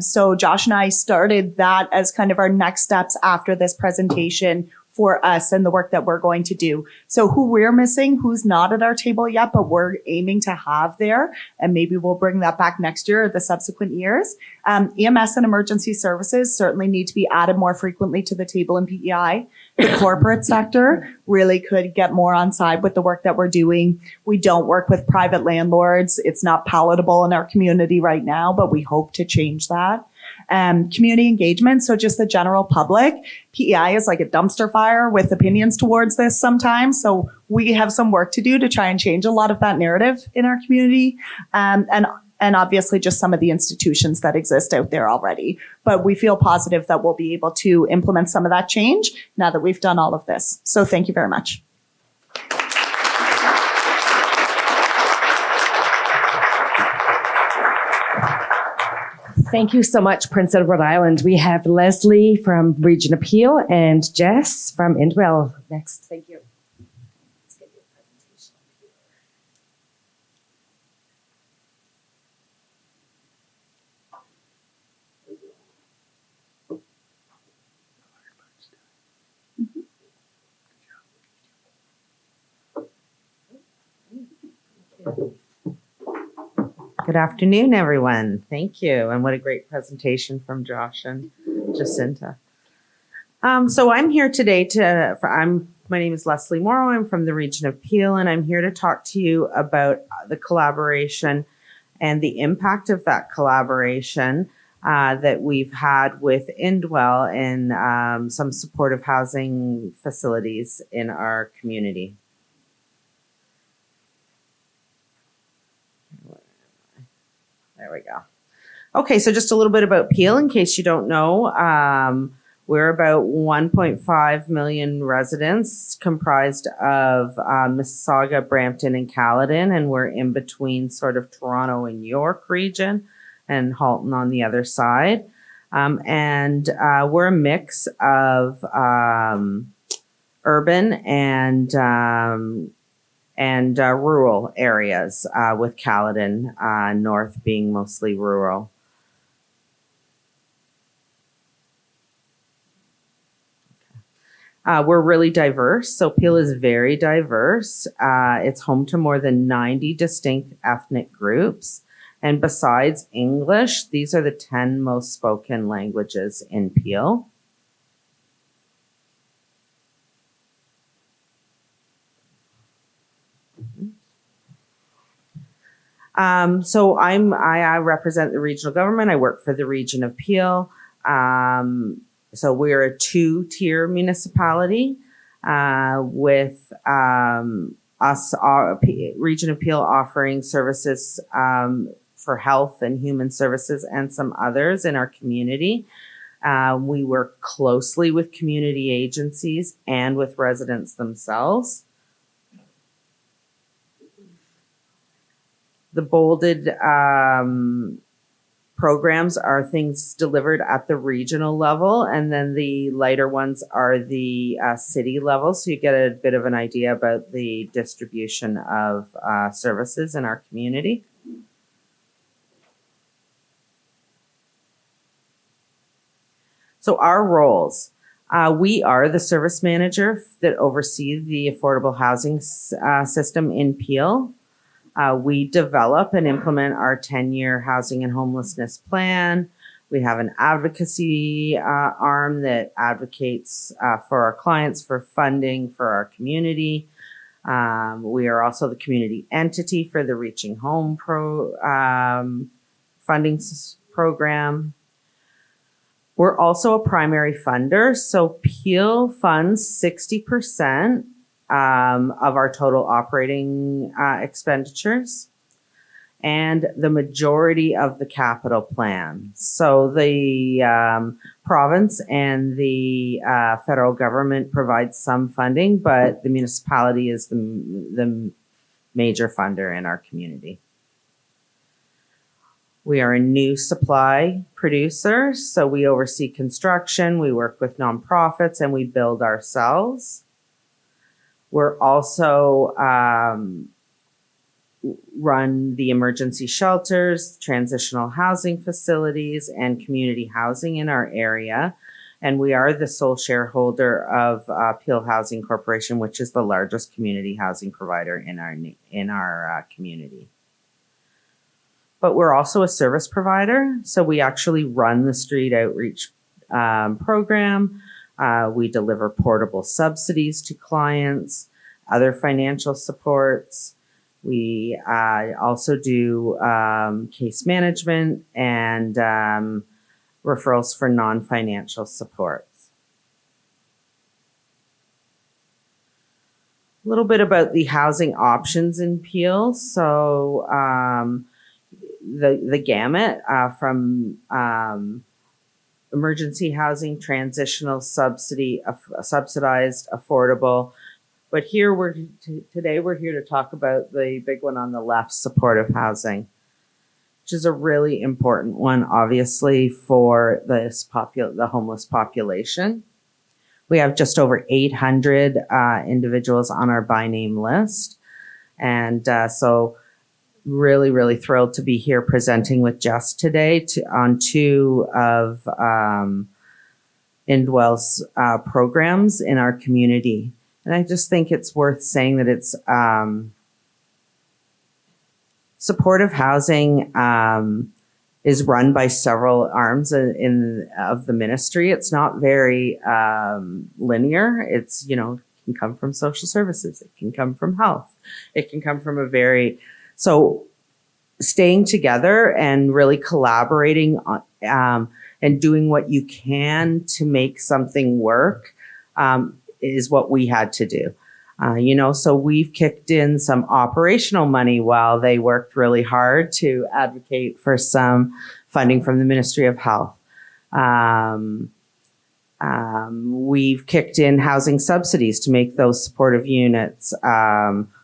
So Josh and I started that as kind of our next steps after this presentation for us and the work that we're going to do. So who we're missing, who's not at our table yet, but we're aiming to have there, and maybe we'll bring that back next year or the subsequent years. EMS and emergency services certainly need to be added more frequently to the table in PEI. The corporate sector really could get more on side with the work that we're doing. We don't work with private landlords. It's not palatable in our community right now, but we hope to change that. Community engagement, so just the general public. PEI is like a dumpster fire with opinions towards this sometimes, so we have some work to do to try and change a lot of that narrative in our community, and obviously just some of the institutions that exist out there already. But we feel positive that we'll be able to implement some of that change now that we've done all of this. So thank you very much. Thank you so much, Prince Edward Island. We have Leslie from Region Appeal and Jess from Indwell next. Thank you. Let's get your presentation up here. Good afternoon, everyone. Thank you. And what a great presentation from Josh and Jacinta. So I'm here today my name is Leslie Morrow. I'm from the Region of Peel, and I'm here to talk to you about the collaboration and the impact of that collaboration that we've had with Indwell and some supportive housing facilities in our community. There we go. Okay, so just a little bit about Peel in case you don't know. We're about 1.5 million residents comprised of Mississauga, Brampton, and Caledon, and we're in between sort of Toronto and York region and Halton on the other side. And we're a mix of urban and rural areas, with Caledon north being mostly rural. We're really diverse, so Peel is very diverse. It's home to more than 90 distinct ethnic groups. And besides English, these are the 10 most spoken languages in Peel. So I represent the regional government. I work for the region of Peel. So we're a 2-tier municipality with region of Peel offering services for health and human services and some others in our community. We work closely with community agencies and with residents themselves. The bolded programs are things delivered at the regional level, and then the lighter ones are the city level. So you get a bit of an idea about the distribution of services in our community. So our roles. We are the service manager that oversees the affordable housing system in Peel. We develop and implement our 10-year housing and homelessness plan. We have an advocacy arm that advocates for our clients for funding for our community. We are also the community entity for the Reaching Home funding program. We're also a primary funder, so Peel funds 60% of our total operating expenditures and the majority of the capital plan. So the province and the federal government provide some funding, but the municipality is the major funder in our community. We are a new supply producer, so we oversee construction, we work with nonprofits, and we build ourselves. We're also run the emergency shelters, transitional housing facilities, and community housing in our area. And we are the sole shareholder of Peel Housing Corporation, which is the largest community housing provider in our community. But we're also a service provider, so we actually run the street outreach program. We deliver portable subsidies to clients, other financial supports. We also do case management and referrals for non-financial supports. A little bit about the housing options in Peel. So the gamut from emergency housing, transitional subsidy, subsidized, affordable. But here today we're here to talk about the big one on the left, supportive housing, which is a really important one, obviously, for the homeless population. We have just over 800 individuals on our by name list. And so really, really thrilled to be here presenting with Jess today on two of Indwell's programs in our community. And I just think it's worth saying that it's supportive housing is run by several arms of the ministry. It's not very linear. It's, it can come from social services. It can come from health. It can come from so staying together and really collaborating and doing what you can to make something work is what we had to do. So we've kicked in some operational money while they worked really hard to advocate for some funding from the Ministry of Health. We've kicked in housing subsidies to make those supportive units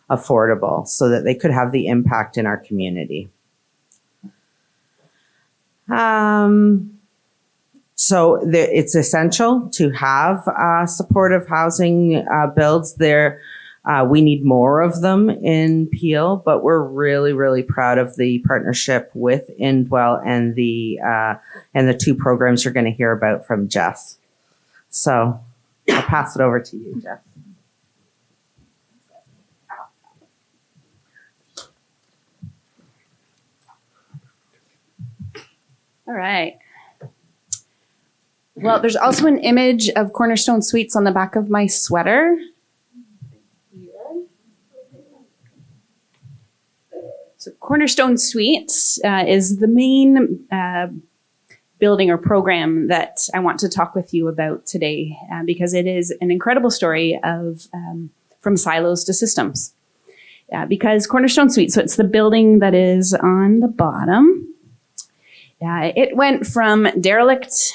affordable so that they could have the impact in our community. So it's essential to have supportive housing builds there. We need more of them in Peel, but we're really, really proud of the partnership with Indwell and the two programs you're going to hear about from Jess. So I'll pass it over to you, Jess. All right. Well, there's also an image of Cornerstone Suites on the back of my sweater. So Cornerstone Suites is the main building or program that I want to talk with you about today because it is an incredible story of from silos to systems. Because Cornerstone Suites, so it's the building that is on the bottom. It went from derelict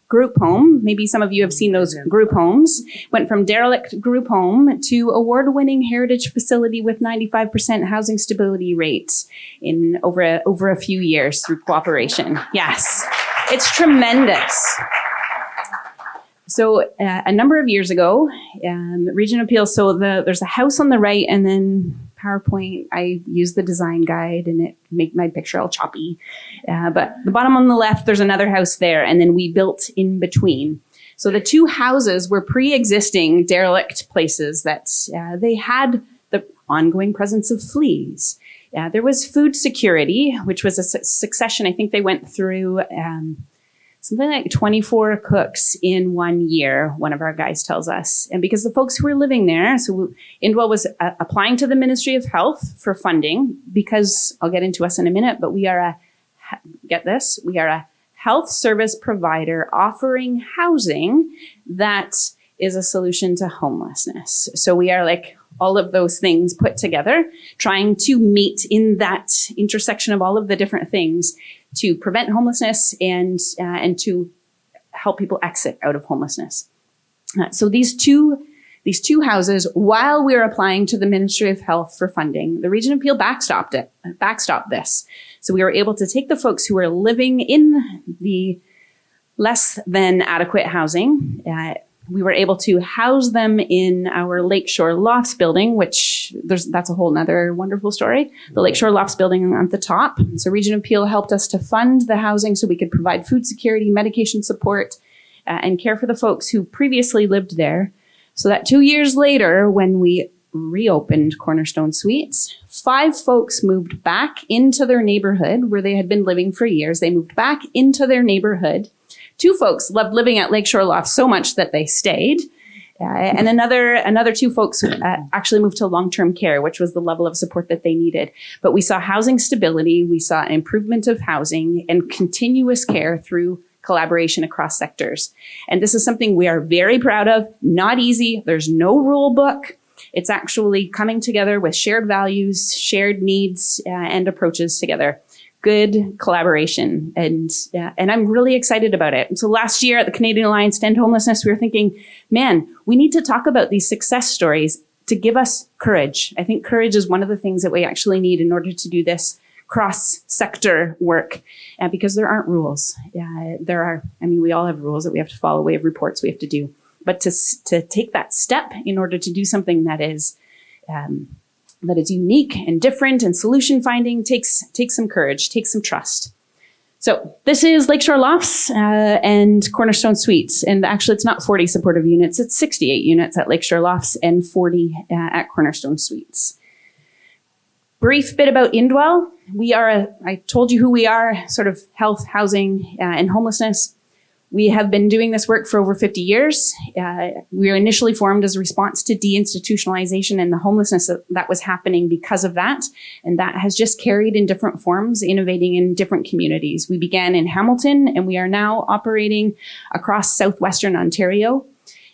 group home, maybe some of you have seen those group homes, went from derelict group home to award-winning heritage facility with 95% housing stability rates in over a few years through cooperation. Yes, it's tremendous. So a number of years ago, Region Appeals, so there's a house on the right and then PowerPoint, I use the design guide and it made my picture all choppy. But the bottom on the left, there's another house there and then we built in between. So the two houses were pre-existing derelict places that they had the ongoing presence of fleas. There was food security, which was a succession. I think they went through something like 24 cooks in 1 year, one of our guys tells us. And because the folks who were living there, so Indwell was applying to the Ministry of Health for funding, because I'll get into us in a minute, but we are we are a health service provider offering housing that is a solution to homelessness. So we are like all of those things put together, trying to meet in that intersection of all of the different things to prevent homelessness and to help people exit out of homelessness. So these two houses, while we were applying to the Ministry of Health for funding, the Region Appeal backstopped this. So we were able to take the folks who were living in the less than adequate housing. We were able to house them in our Lakeshore Lofts building, which that's a whole nother wonderful story. The Lakeshore Lofts building at the top. So Region Appeal helped us to fund the housing so we could provide food security, medication support, and care for the folks who previously lived there. So that 2 years later, when we reopened Cornerstone Suites, 5 folks moved back into their neighborhood where they had been living for years. They moved back into their neighborhood. 2 folks loved living at Lakeshore Lofts so much that they stayed. And another 2 folks actually moved to long-term care, which was the level of support that they needed. But we saw housing stability, we saw an improvement of housing and continuous care through collaboration across sectors. And this is something we are very proud of. Not easy. There's no rule book. It's actually coming together with shared values, shared needs, and approaches together. Good collaboration, and I'm really excited about it. And so last year at the Canadian Alliance to End Homelessness, we were thinking, man, we need to talk about these success stories to give us courage. I think courage is one of the things that we actually need in order to do this cross-sector work, because there aren't rules. We all have rules that we have to follow. We have reports we have to do, but to take that step in order to do something that is unique and different and solution finding takes some courage, takes some trust. So this is Lakeshore Lofts and Cornerstone Suites. And actually it's not 40 supportive units, it's 68 units at Lakeshore Lofts and 40 at Cornerstone Suites. Brief bit about Indwell. I told you who we are, sort of health, housing, and homelessness. We have been doing this work for over 50 years. We were initially formed as a response to deinstitutionalization and the homelessness that was happening because of that. And that has just carried in different forms, innovating in different communities. We began in Hamilton and we are now operating across southwestern Ontario.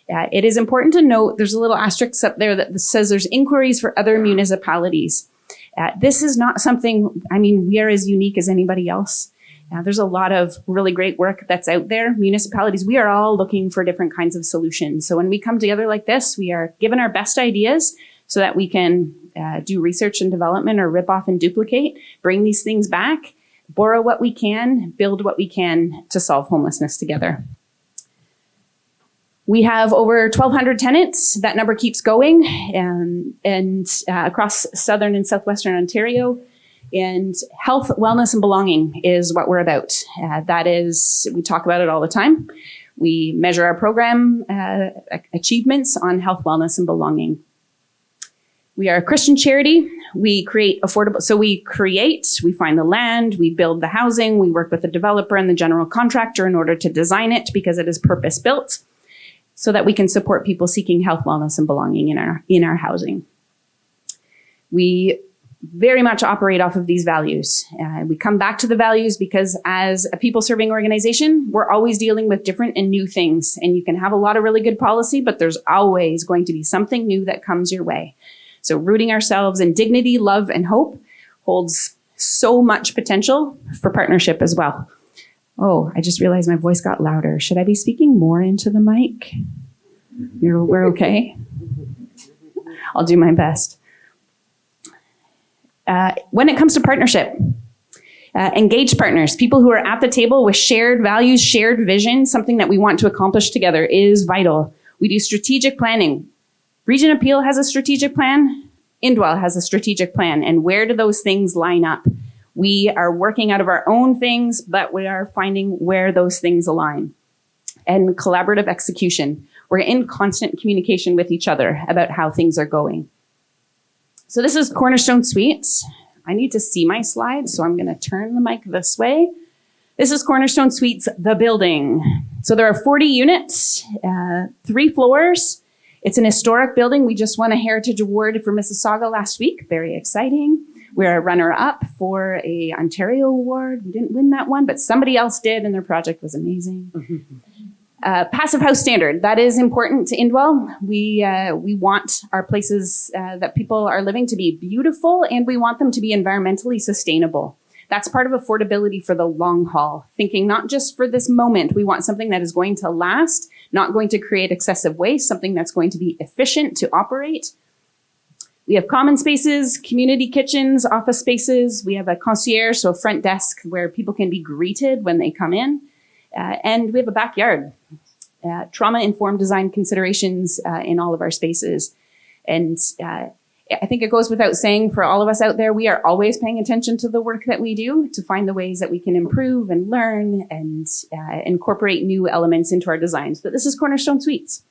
It is important to note, there's a little asterisk up there that says there's inquiries for other municipalities. This is not something, we are as unique as anybody else. There's a lot of really great work that's out there. Municipalities, we are all looking for different kinds of solutions. So when we come together like this, we are given our best ideas so that we can do research and development or rip off and duplicate, bring these things back, borrow what we can, build what we can to solve homelessness together. We have over 1,200 tenants. That number keeps going and across southern and southwestern Ontario. And health, wellness, and belonging is what we're about. We talk about it all the time. We measure our program achievements on health, wellness, and belonging. We are a Christian charity. We create affordable, so we find the land, we build the housing, we work with the developer and the general contractor in order to design it because it is purpose built so that we can support people seeking health, wellness, and belonging in our housing. We very much operate off of these values. We come back to the values because as a people serving organization, we're always dealing with different and new things. And you can have a lot of really good policy, but there's always going to be something new that comes your way. So rooting ourselves in dignity, love, and hope holds so much potential for partnership as well. Oh, I just realized my voice got louder. Should I be speaking more into the mic? We're okay? I'll do my best. When it comes to partnership, engaged partners, people who are at the table with shared values, shared vision, something that we want to accomplish together is vital. We do strategic planning. Region Appeal has a strategic plan. Indwell has a strategic plan. And where do those things line up? We are working out of our own things, but we are finding where those things align. And collaborative execution. We're in constant communication with each other about how things are going. So this is Cornerstone Suites. I need to see my slides, so I'm going to turn the mic this way. This is Cornerstone Suites, the building. So there are 40 units, 3 floors. It's an historic building. We just won a Heritage Award for Mississauga last week. Very exciting. We're a runner-up for a Ontario Award. We didn't win that one, but somebody else did, and their project was amazing. Passive house standard. That is important to Indwell. We want our places that people are living to be beautiful, and we want them to be environmentally sustainable. That's part of affordability for the long haul, thinking not just for this moment. We want something that is going to last, not going to create excessive waste, something that's going to be efficient to operate. We have common spaces, community kitchens, office spaces. We have a concierge, so a front desk where people can be greeted when they come in. And we have a backyard. Trauma-informed design considerations in all of our spaces. And I think it goes without saying for all of us out there, we are always paying attention to the work that we do to find the ways that we can improve and learn and incorporate new elements into our designs. But this is Cornerstone Suites.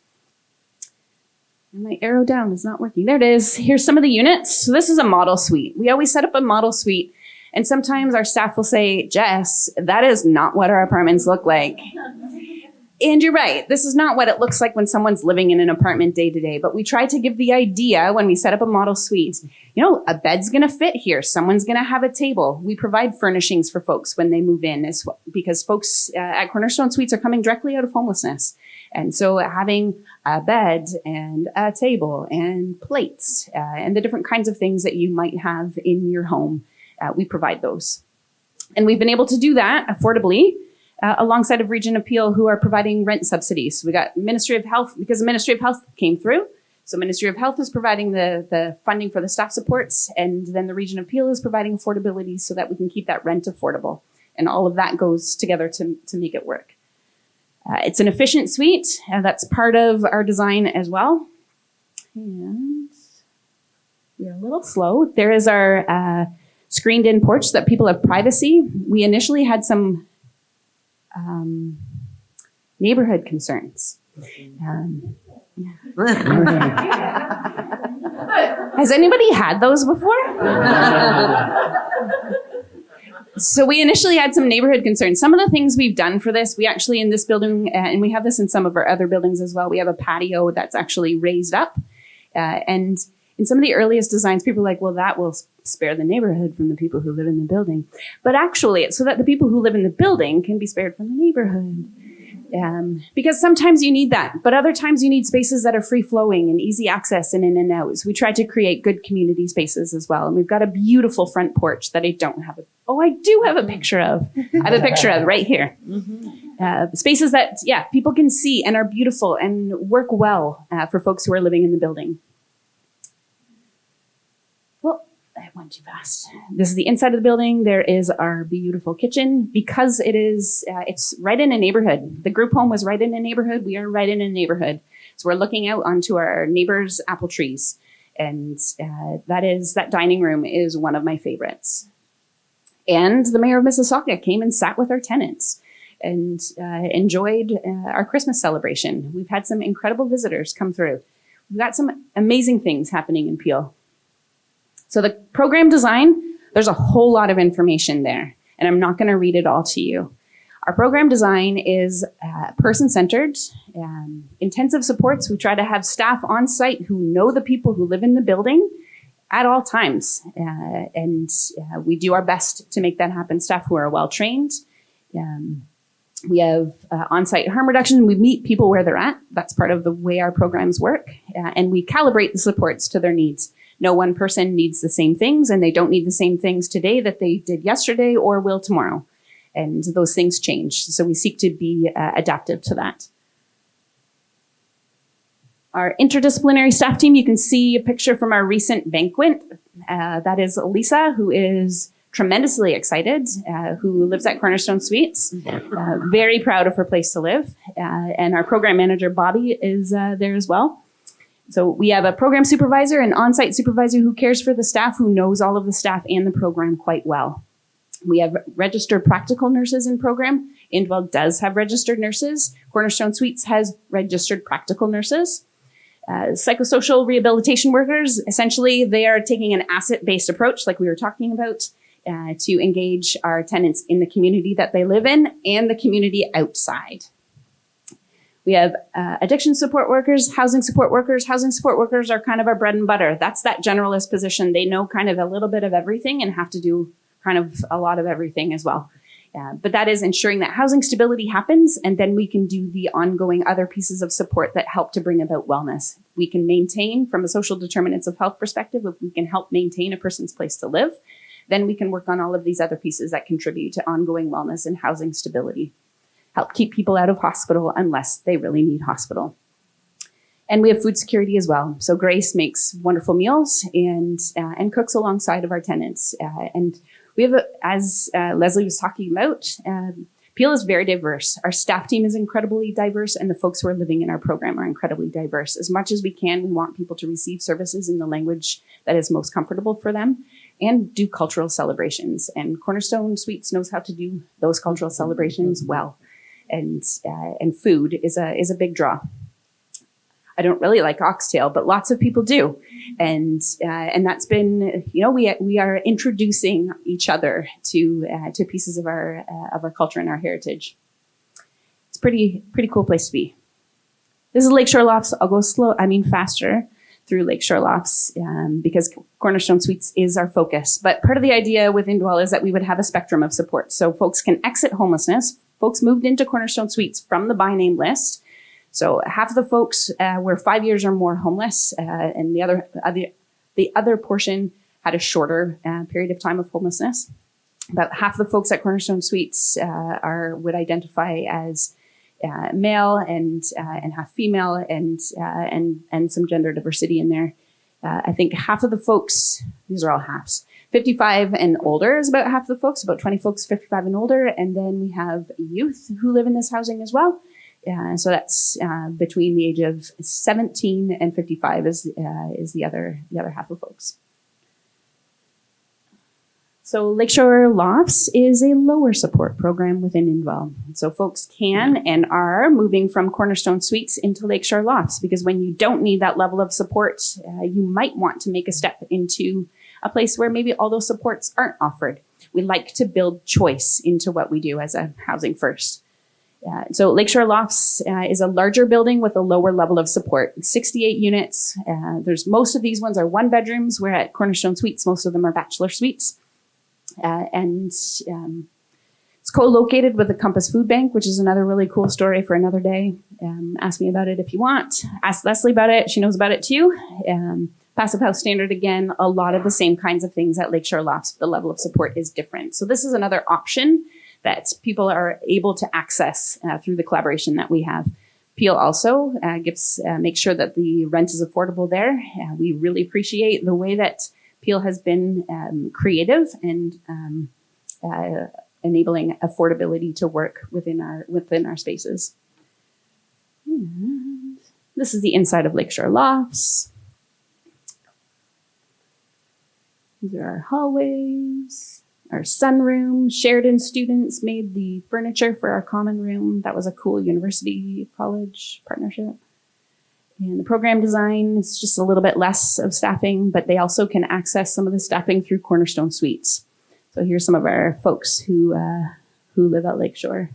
And my arrow down is not working. There it is. Here's some of the units. So this is a model suite. We always set up a model suite. And sometimes our staff will say, Jess, that is not what our apartments look like. And you're right. This is not what it looks like when someone's living in an apartment day to day. But we try to give the idea when we set up a model suite, a bed's going to fit here. Someone's going to have a table. We provide furnishings for folks when they move in because folks at Cornerstone Suites are coming directly out of homelessness. And so having a bed and a table and plates and the different kinds of things that you might have in your home, we provide those. And we've been able to do that affordably alongside of Region Appeal, who are providing rent subsidies. So we got Ministry of Health, because the Ministry of Health came through. So Ministry of Health is providing the funding for the staff supports, and then the Region Appeal is providing affordability so that we can keep that rent affordable. And all of that goes together to make it work. It's an efficient suite, and that's part of our design as well. And we're a little slow. There is our screened-in porch so that people have privacy. We initially had some neighborhood concerns. Has anybody had those before? So we initially had some neighborhood concerns. Some of the things we've done for this, we actually in this building, and we have this in some of our other buildings as well, we have a patio that's actually raised up. And in some of the earliest designs, people are like, well, that will spare the neighborhood from the people who live in the building. But actually, it's so that the people who live in the building can be spared from the neighborhood. Because sometimes you need that, but other times you need spaces that are free-flowing and easy access and in and out. So we try to create good community spaces as well. And we've got a beautiful front porch that I don't have. I do have a picture of. I have a picture of right here. Spaces that, people can see and are beautiful and work well for folks who are living in the building. Well, I went too fast. This is the inside of the building. There is our beautiful kitchen. Because it's right in a neighborhood. The group home was right in a neighborhood. We are right in a neighborhood. So we're looking out onto our neighbors' apple trees. And that dining room is one of my favorites. And the mayor of Mississauga came and sat with our tenants and enjoyed our Christmas celebration. We've had some incredible visitors come through. We've got some amazing things happening in Peel. So the program design, there's a whole lot of information there, and I'm not going to read it all to you. Our program design is person-centered, intensive supports. We try to have staff on site who know the people who live in the building at all times. And we do our best to make that happen. Staff who are well-trained. We have on-site harm reduction. We meet people where they're at. That's part of the way our programs work. And we calibrate the supports to their needs. No one person needs the same things, and they don't need the same things today that they did yesterday or will tomorrow. And those things change. So we seek to be adaptive to that. Our interdisciplinary staff team, you can see a picture from our recent banquet. That is Lisa, who is tremendously excited, who lives at Cornerstone Suites. Very proud of her place to live. And our program manager, Bobby, is there as well. So we have a program supervisor, an on-site supervisor who cares for the staff, who knows all of the staff and the program quite well. We have registered practical nurses in program. Indwell does have registered nurses. Cornerstone Suites has registered practical nurses. Psychosocial rehabilitation workers, essentially, they are taking an asset-based approach, like we were talking about, to engage our tenants in the community that they live in and the community outside. We have addiction support workers, housing support workers. Housing support workers are kind of our bread and butter. That's that generalist position. They know kind of a little bit of everything and have to do kind of a lot of everything as well. But that is ensuring that housing stability happens, and then we can do the ongoing other pieces of support that help to bring about wellness. We can maintain, from a social determinants of health perspective, if we can help maintain a person's place to live, then we can work on all of these other pieces that contribute to ongoing wellness and housing stability. Help keep people out of hospital unless they really need hospital. And we have food security as well. So Grace makes wonderful meals and cooks alongside of our tenants. And we have, as Leslie was talking about, Peel is very diverse. Our staff team is incredibly diverse, and the folks who are living in our program are incredibly diverse. As much as we can, we want people to receive services in the language that is most comfortable for them and do cultural celebrations. And Cornerstone Suites knows how to do those cultural celebrations well. And food is a big draw. I don't really like oxtail, but lots of people do. And that's been, we are introducing each other to pieces of our culture and our heritage. It's pretty cool place to be. This is Lakeshore Lofts. I'll go faster through Lakeshore Lofts because Cornerstone Suites is our focus. But part of the idea with Indwell is that we would have a spectrum of support. So folks can exit homelessness. Folks moved into Cornerstone Suites from the by name list. So half of the folks were 5 years or more homeless, and the other portion had a shorter period of time of homelessness. About half of the folks at Cornerstone Suites would identify as male and half female and some gender diversity in there. I think half of the folks, these are all halves, 55 and older is about half of the folks, about 20 folks 55 and older, and then we have youth who live in this housing as well. So that's between the age of 17 and 55 is the other half of folks. So Lakeshore Lofts is a lower support program within Indwell. So folks can and are moving from Cornerstone Suites into Lakeshore Lofts because when you don't need that level of support, you might want to make a step into a place where maybe all those supports aren't offered. We like to build choice into what we do as a housing first. So Lakeshore Lofts is a larger building with a lower level of support. 68 units. Most of these ones are one bedrooms, where at Cornerstone Suites, most of them are bachelor suites. It's co-located with the Compass Food Bank, which is another really cool story for another day. Ask me about it if you want. Ask Leslie about it. She knows about it too. Passive House Standard, again, a lot of the same kinds of things at Lakeshore Lofts. The level of support is different. So this is another option that people are able to access through the collaboration that we have. Peel also makes sure that the rent is affordable there. We really appreciate the way that Peel has been creative and enabling affordability to work within our spaces. And this is the inside of Lakeshore Lofts. These are our hallways. Our sunroom. Sheridan students made the furniture for our common room. That was a cool university college partnership. And the program design is just a little bit less of staffing, but they also can access some of the staffing through Cornerstone Suites. So here's some of our folks who live at Lakeshore.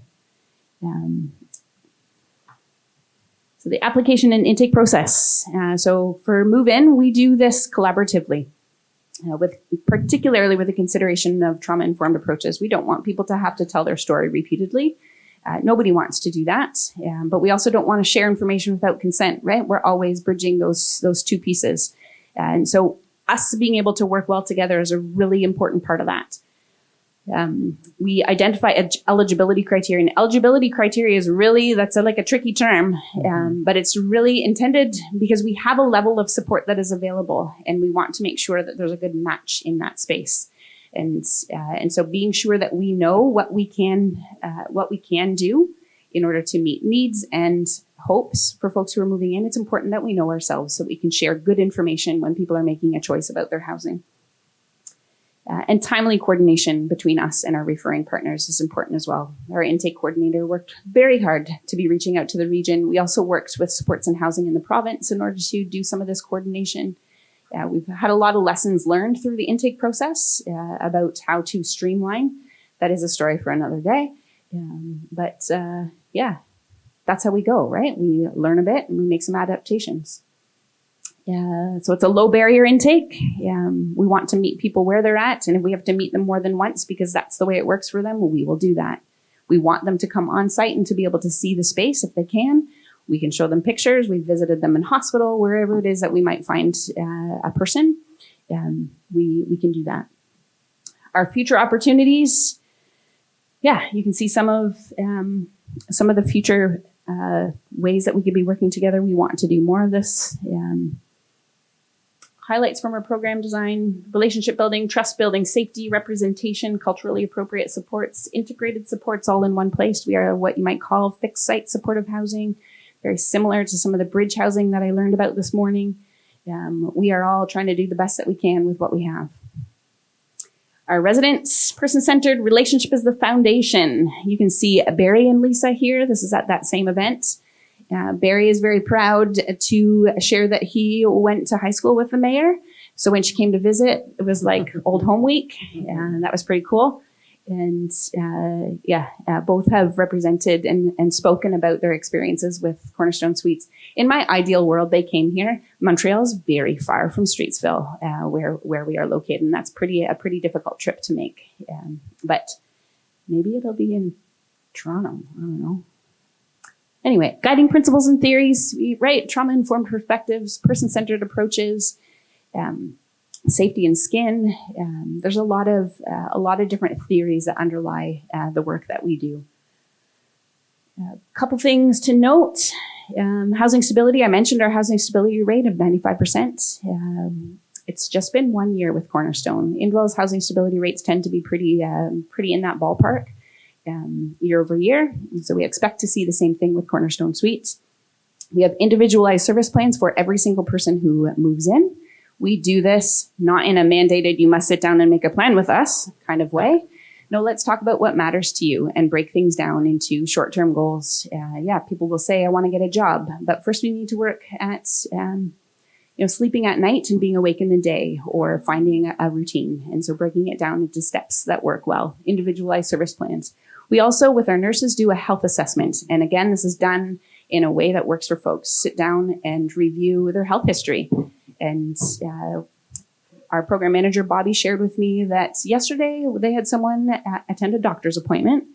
So the application and intake process. So for move-in, we do this collaboratively, particularly with the consideration of trauma-informed approaches. We don't want people to have to tell their story repeatedly. Nobody wants to do that, but we also don't want to share information without consent, right? We're always bridging those two pieces. And so us being able to work well together is a really important part of that. We identify eligibility criteria, and eligibility criteria is really, that's like a tricky term, but it's really intended because we have a level of support that is available, and we want to make sure that there's a good match in that space. And so being sure that we know what we can do in order to meet needs and hopes for folks who are moving in. It's important that we know ourselves so we can share good information when people are making a choice about their housing. And timely coordination between us and our referring partners is important as well. Our intake coordinator worked very hard to be reaching out to the region. We also worked with supports and housing in the province in order to do some of this coordination. We've had a lot of lessons learned through the intake process about how to streamline. That is a story for another day. Yeah, that's how we go, right? We learn a bit and we make some adaptations. So it's a low barrier intake. We want to meet people where they're at. And if we have to meet them more than once because that's the way it works for them, we will do that. We want them to come on site and to be able to see the space if they can. We can show them pictures. We've visited them in hospital, wherever it is that we might find a person. We can do that. Our future opportunities. Yeah, you can see some of the future ways that we could be working together. We want to do more of this. Highlights from our program design: relationship building, trust building, safety, representation, culturally appropriate supports, integrated supports all in one place. We are what you might call fixed site supportive housing. Very similar to some of the bridge housing that I learned about this morning. We are all trying to do the best that we can with what we have. Our residents, person-centered, relationship is the foundation. You can see Barry and Lisa here. This is at that same event. Barry is very proud to share that he went to high school with the mayor. So when she came to visit, it was like Old Home Week, and that was pretty cool. And both have represented and spoken about their experiences with Cornerstone Suites. In my ideal world, they came here. Montreal is very far from Streetsville, where we are located, and that's a pretty difficult trip to make. But maybe it'll be in Toronto. I don't know. Anyway, guiding principles and theories, right? Trauma-informed perspectives, person-centered approaches. Safety and skin. There's a lot of different theories that underlie the work that we do. A couple things to note. Housing stability. I mentioned our housing stability rate of 95%. It's just been 1 year with Cornerstone. Indwell's housing stability rates tend to be pretty in that ballpark year over year. And so we expect to see the same thing with Cornerstone Suites. We have individualized service plans for every single person who moves in. We do this not in a mandated, you must sit down and make a plan with us kind of way. No, let's talk about what matters to you and break things down into short-term goals. People will say, I want to get a job, but first we need to work at, sleeping at night and being awake in the day, or finding a routine. And so breaking it down into steps that work well, individualized service plans. We also, with our nurses, do a health assessment. And again, this is done in a way that works for folks. Sit down and review their health history. And our program manager, Bobby, shared with me that yesterday they had someone attend a doctor's appointment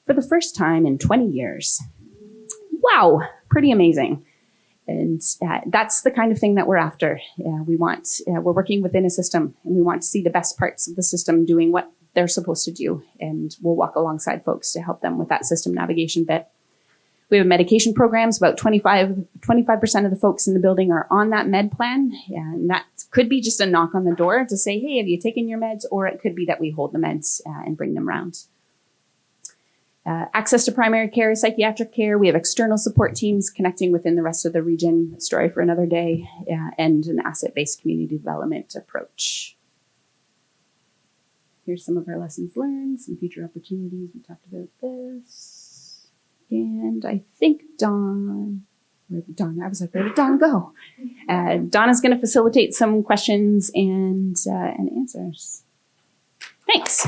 for the first time in 20 years. Wow, pretty amazing. And that's the kind of thing that we're after. We're working within a system, and we want to see the best parts of the system doing what they're supposed to do. And we'll walk alongside folks to help them with that system navigation bit. We have medication programs. About 25% of the folks in the building are on that med plan. And that could be just a knock on the door to say, hey, have you taken your meds? Or it could be that we hold the meds and bring them around. Access to primary care, psychiatric care. We have external support teams connecting within the rest of the region. Story for another day. And an asset-based community development approach. Here's some of our lessons learned, some future opportunities. We talked about this. And I think Dawn Donna, I was like, where did Donna go? Donna's going to facilitate some questions and answers. Thanks.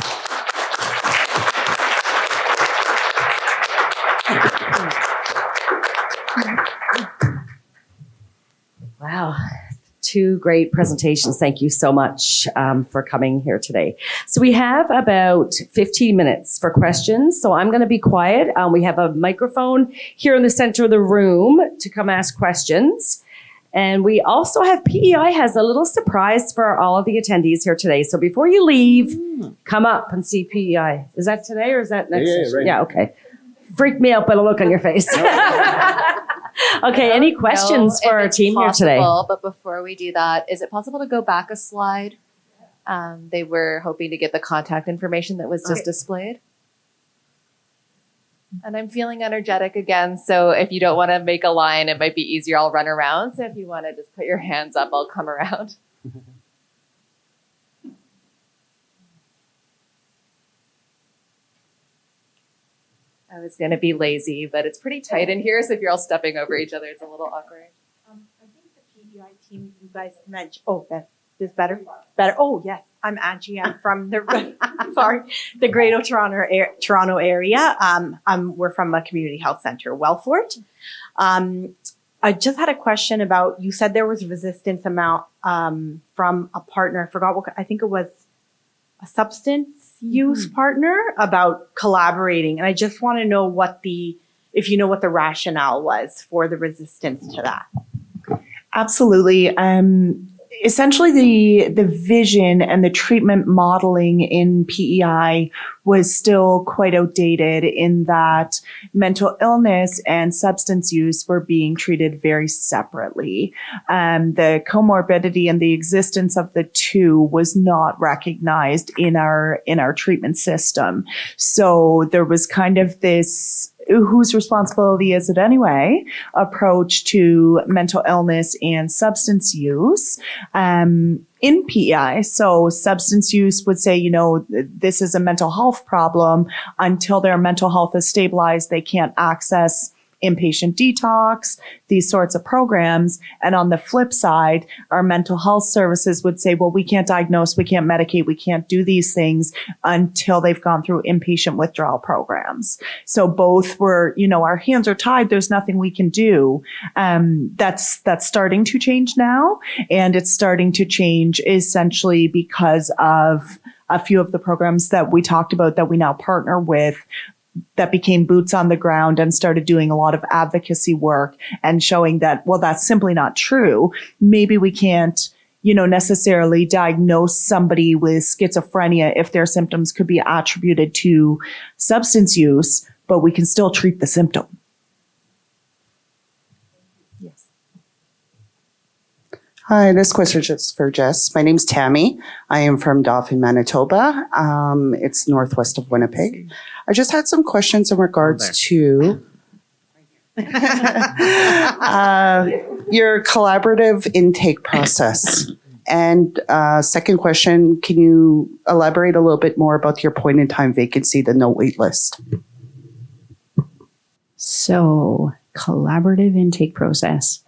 Wow. Two great presentations. Thank you so much for coming here today. So we have about 15 minutes for questions. So I'm going to be quiet. We have a microphone here in the center of the room to come ask questions. And we also have PEI has a little surprise for all of the attendees here today. So before you leave, come up and see PEI. Is that today or is that next? Right. Yeah, okay. Freaked me out by the look on your face. Okay, any questions for our team here today? But before we do that, is it possible to go back a slide? They were hoping to get the contact information that was just displayed. And I'm feeling energetic again, so if you don't want to make a line, it might be easier. I'll run around. So if you want to just put your hands up, I'll come around. I was going to be lazy, but it's pretty tight in here, so if you're all stepping over each other, it's a little awkward. I think the PEI team, you guys mentioned, this better? Better. Oh, yes. I'm Angie. I'm from the, the Greater Toronto area. We're from a community health center, Wellfort. I just had a question about, you said there was resistance amount from a partner. I forgot what, I think it was a substance use partner about collaborating. And I just want to know if you know what the rationale was for the resistance to that. Absolutely. Essentially, the vision and the treatment modeling in PEI was still quite outdated in that mental illness and substance use were being treated very separately. The comorbidity and the existence of the two was not recognized in our treatment system. So there was kind of this whose responsibility is it anyway approach to mental illness and substance use in PEI. So substance use would say, this is a mental health problem. Until their mental health is stabilized, they can't access inpatient detox, these sorts of programs. And on the flip side, our mental health services would say, well, we can't diagnose, we can't medicate, we can't do these things until they've gone through inpatient withdrawal programs. So both were, our hands are tied. There's nothing we can do. That's starting to change now. And it's starting to change essentially because of a few of the programs that we talked about that we now partner with that became boots on the ground and started doing a lot of advocacy work and showing that, well, that's simply not true. Maybe we can't, necessarily diagnose somebody with schizophrenia if their symptoms could be attributed to substance use, but we can still treat the symptom. Yes. Hi, this question is for Jess. My name's Tammy. I am from Dauphin, Manitoba. It's northwest of Winnipeg. I just had some questions in regards to your collaborative intake process. And second question, can you elaborate a little bit more about your point in time vacancy, the no wait list? So, collaborative intake process.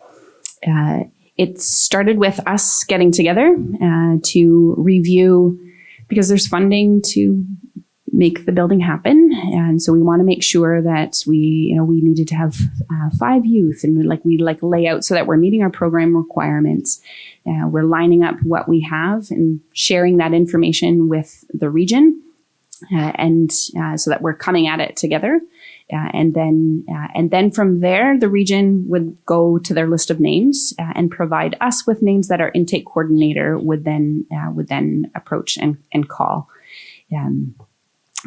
It started with us getting together to review, because there's funding to make the building happen. And so we want to make sure that we needed to have 5 youth, and we lay out so that we're meeting our program requirements. We're lining up what we have and sharing that information with the region. And so that we're coming at it together. And then from there, the region would go to their list of names and provide us with names that our intake coordinator would then approach and call.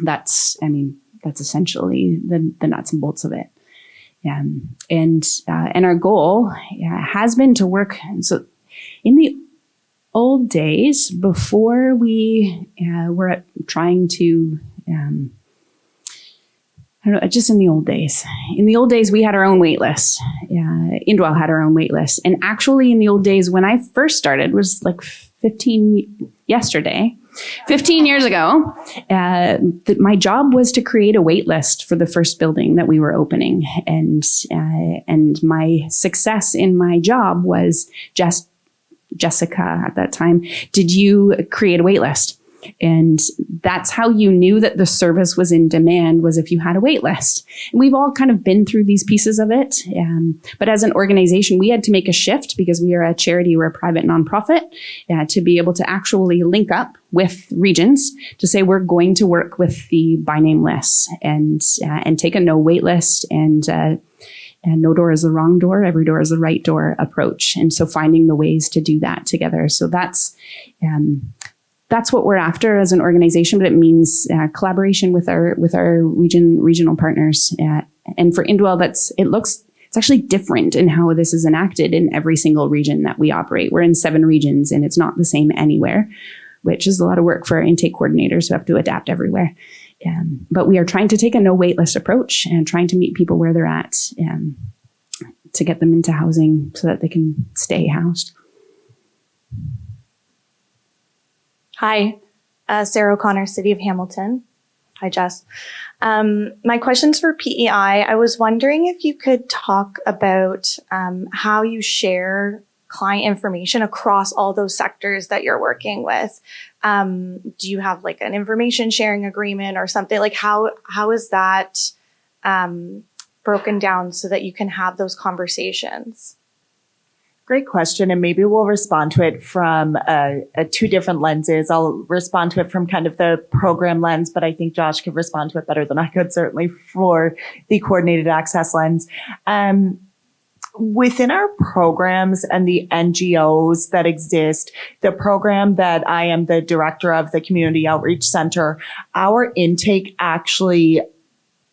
That's essentially the nuts and bolts of it. And our goal has been to work. So in the old days, before we were trying to, just in the old days. In the old days, we had our own wait list. Indwell had our own wait list. And actually, in the old days, when I first started, was like 15 yesterday, 15 years ago, my job was to create a wait list for the first building that we were opening. And my success in my job was just Jessica at that time. Did you create a wait list? And that's how you knew that the service was in demand, was if you had a wait list. And we've all kind of been through these pieces of it. But as an organization, we had to make a shift because we are a charity, we're a private nonprofit, to be able to actually link up with regions to say we're going to work with the by name lists and take a no wait list and no door is the wrong door, every door is the right door approach. And so finding the ways to do that together. So that's what we're after as an organization, but it means collaboration with our regional partners. And for Indwell, it's actually different in how this is enacted in every single region that we operate. We're in 7 regions and it's not the same anywhere, which is a lot of work for our intake coordinators who have to adapt everywhere. But we are trying to take a no wait list approach and trying to meet people where they're at to get them into housing so that they can stay housed. Hi, Sarah O'Connor, City of Hamilton. Hi, Jess. My question's for PEI. I was wondering if you could talk about how you share client information across all those sectors that you're working with. Do you have like an information sharing agreement or something? Like how is that broken down so that you can have those conversations? Great question. And maybe we'll respond to it from 2 different lenses. I'll respond to it from kind of the program lens, but I think Josh could respond to it better than I could, certainly for the coordinated access lens. Within our programs and the NGOs that exist, the program that I am the director of, the Community Outreach Center, our intake actually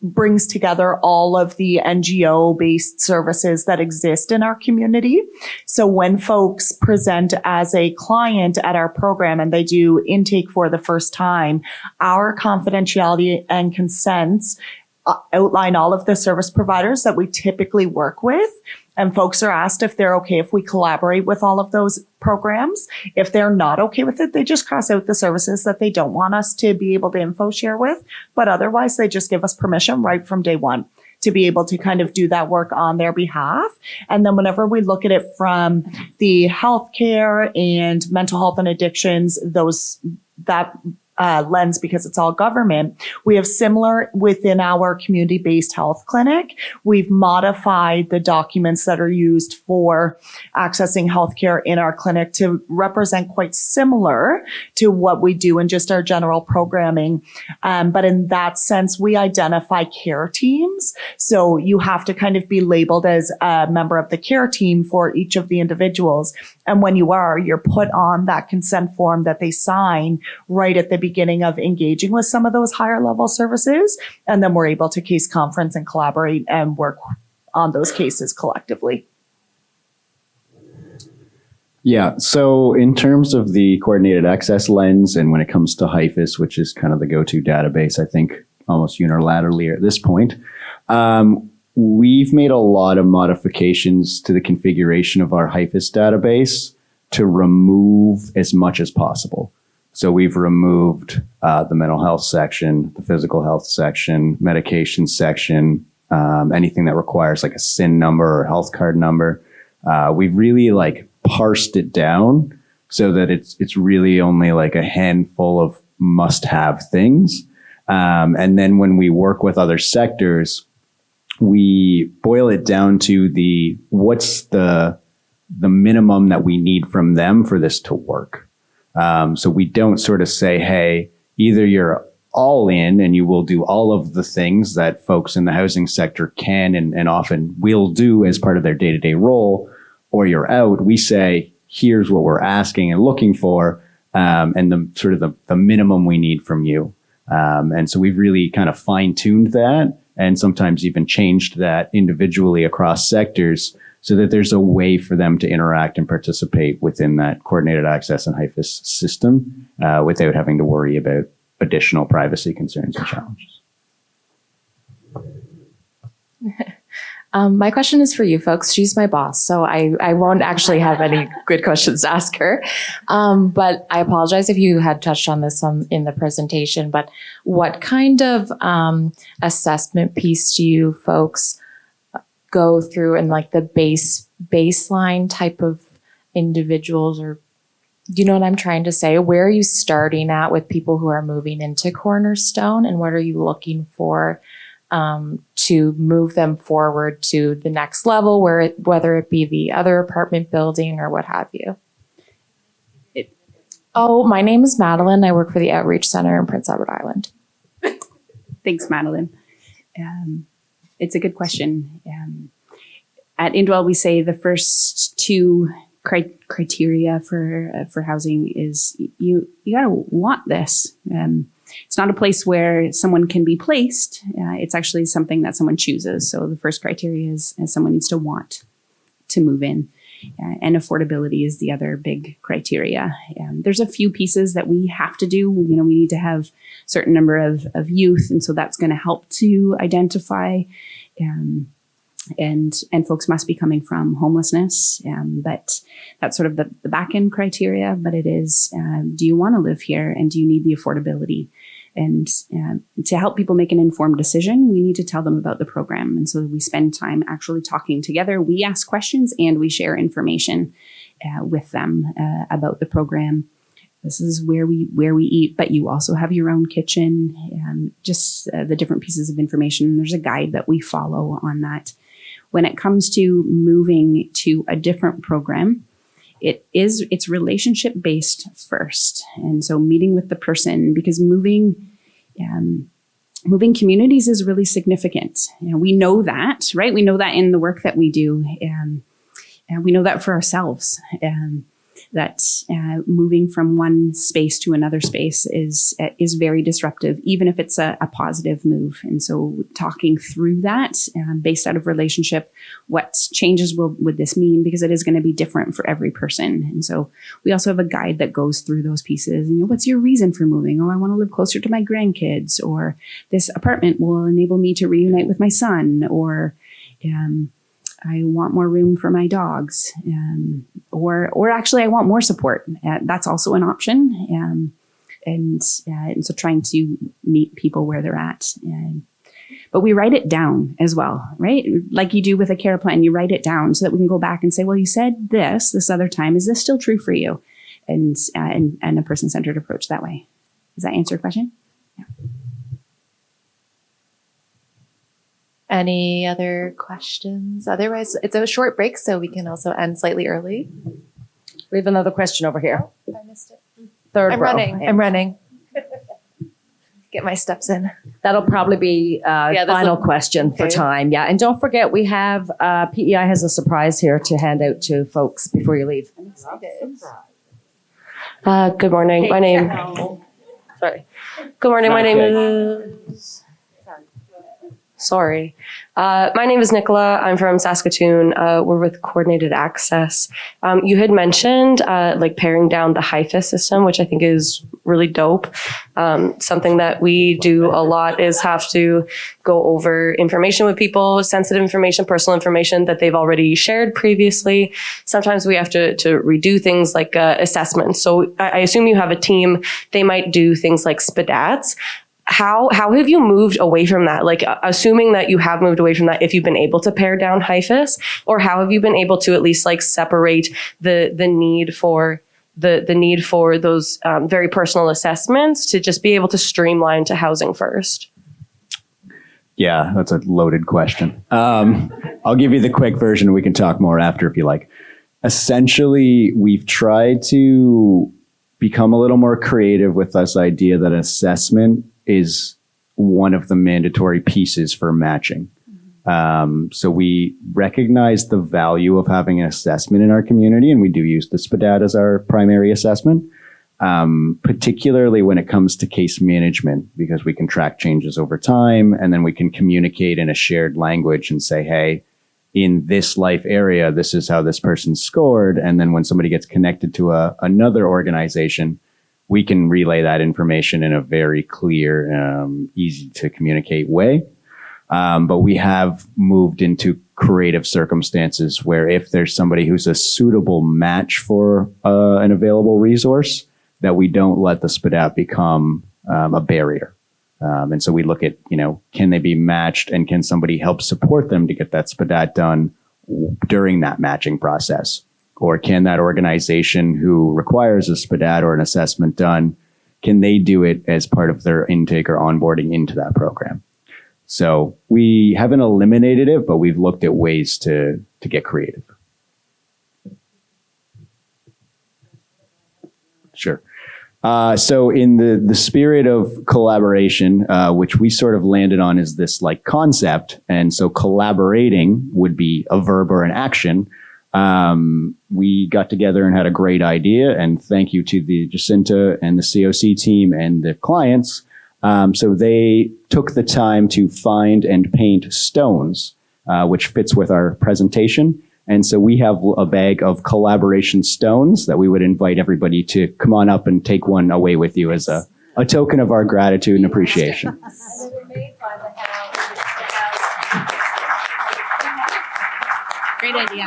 brings together all of the NGO-based services that exist in our community. So when folks present as a client at our program and they do intake for the first time, our confidentiality and consents outline all of the service providers that we typically work with. And folks are asked if they're okay if we collaborate with all of those programs. If they're not okay with it, they just cross out the services that they don't want us to be able to info share with. But otherwise, they just give us permission right from day one to be able to kind of do that work on their behalf. And then whenever we look at it from the healthcare and mental health and addictions, that lens, because it's all government, we have similar within our community-based health clinic. We've modified the documents that are used for accessing healthcare in our clinic to represent quite similar to what we do in just our general programming. But in that sense, we identify care teams. So you have to kind of be labeled as a member of the care team for each of the individuals. And when you are, you're put on that consent form that they sign right at the beginning of engaging with some of those higher level services. And then we're able to case conference and collaborate and work on those cases collectively. Yeah, so in terms of the coordinated access lens, and when it comes to HIFIS, which is kind of the go-to database, I think almost unilaterally at this point, we've made a lot of modifications to the configuration of our HIFIS database to remove as much as possible. So we've removed the mental health section, the physical health section, medication section, anything that requires like a SIN number or health card number. We've really parsed it down so that it's really only like a handful of must-have things. And then when we work with other sectors, we boil it down to what's the minimum that we need from them for this to work. So we don't sort of say, hey, either you're all in and you will do all of the things that folks in the housing sector can and often will do as part of their day-to-day role, or you're out. We say, here's what we're asking and looking for, and the minimum we need from you. And so we've really kind of fine-tuned that and sometimes even changed that individually across sectors so that there's a way for them to interact and participate within that coordinated access and HIFIS system without having to worry about additional privacy concerns and challenges. My question is for you folks. She's my boss, so I won't actually have any good questions to ask her. But I apologize if you had touched on this in the presentation, but what kind of assessment piece do you folks go through in like the baseline type of individuals, or do you know what I'm trying to say? Where are you starting at with people who are moving into Cornerstone, and what are you looking for to move them forward to the next level, whether it be the other apartment building or what have you? My name is Madeline. I work for the Outreach Center in Prince Edward Island. Thanks, Madeline. It's a good question. At Indwell, we say the first two criteria for housing is you gotta want this. It's not a place where someone can be placed. It's actually something that someone chooses. So the first criteria is someone needs to want to move in. And affordability is the other big criteria. There's a few pieces that we have to do. We need to have a certain number of youth. And so that's going to help to identify and folks must be coming from homelessness. But that's sort of the back end criteria. But it is, do you want to live here, and do you need the affordability? And to help people make an informed decision, we need to tell them about the program. And so we spend time actually talking together. We ask questions and we share information with them about the program. This is where we eat, but you also have your own kitchen, and just the different pieces of information. There's a guide that we follow on that. When it comes to moving to a different program, it's relationship based first. And so meeting with the person, because moving communities is really significant. We know that, right? We know that in the work that we do, and we know that for ourselves. That moving from one space to another space is very disruptive, even if it's a positive move. And so talking through that based out of relationship, what changes would this mean? Because it is going to be different for every person. And so we also have a guide that goes through those pieces. And, what's your reason for moving? Oh, I want to live closer to my grandkids, or this apartment will enable me to reunite with my son, or I want more room for my dogs, or actually I want more support. That's also an option. And so trying to meet people where they're at. But we write it down as well, right? Like you do with a care plan, you write it down so that we can go back and say, well, you said this other time. Is this still true for you? And a person-centered approach that way. Does that answer your question? Yeah. Any other questions? Otherwise, it's a short break, so we can also end slightly early. We have another question over here. Oh, I missed it. Third I'm row. running. Get my steps in. That'll probably be final question for time. Yeah. And don't forget, we have PEI has a surprise here to hand out to folks before you leave. I'm excited. Good morning. My name is... Sorry. My name is Nicola. I'm from Saskatoon. We're with Coordinated Access. You had mentioned paring down the HIFIS system, which I think is really dope. Something that we do a lot is have to go over information with people, sensitive information, personal information that they've already shared previously. Sometimes we have to redo things like assessments. So I assume you have a team. They might do things like SPDATs. How have you moved away from that? Like, assuming that you have moved away from that, if you've been able to pare down HIFIS, or how have you been able to at least separate the need for those very personal assessments to just be able to streamline to housing first? Yeah, that's a loaded question. I'll give you the quick version. We can talk more after if you like. Essentially, we've tried to become a little more creative with this idea that assessment is one of the mandatory pieces for matching. So we recognize the value of having an assessment in our community, and we do use the SPDAT as our primary assessment, particularly when it comes to case management, because we can track changes over time, and then we can communicate in a shared language and say, hey, in this life area, this is how this person scored. And then when somebody gets connected to another organization, we can relay that information in a very clear, easy to communicate way. But we have moved into creative circumstances where if there's somebody who's a suitable match for an available resource, that we don't let the SPDAT become a barrier. And so we look at, can they be matched and can somebody help support them to get that SPDAT done during that matching process? Or can that organization who requires a SPDAT or an assessment done, can they do it as part of their intake or onboarding into that program? So we haven't eliminated it, but we've looked at ways to get creative. Sure. So in the spirit of collaboration, which we sort of landed on is this like concept, and so collaborating would be a verb or an action. We got together and had a great idea, and thank you to the Jacinta and the COC team and the clients. So they took the time to find and paint stones, which fits with our presentation. And so we have a bag of collaboration stones that we would invite everybody to come on up and take one away with you as a token of our gratitude and appreciation. Great idea.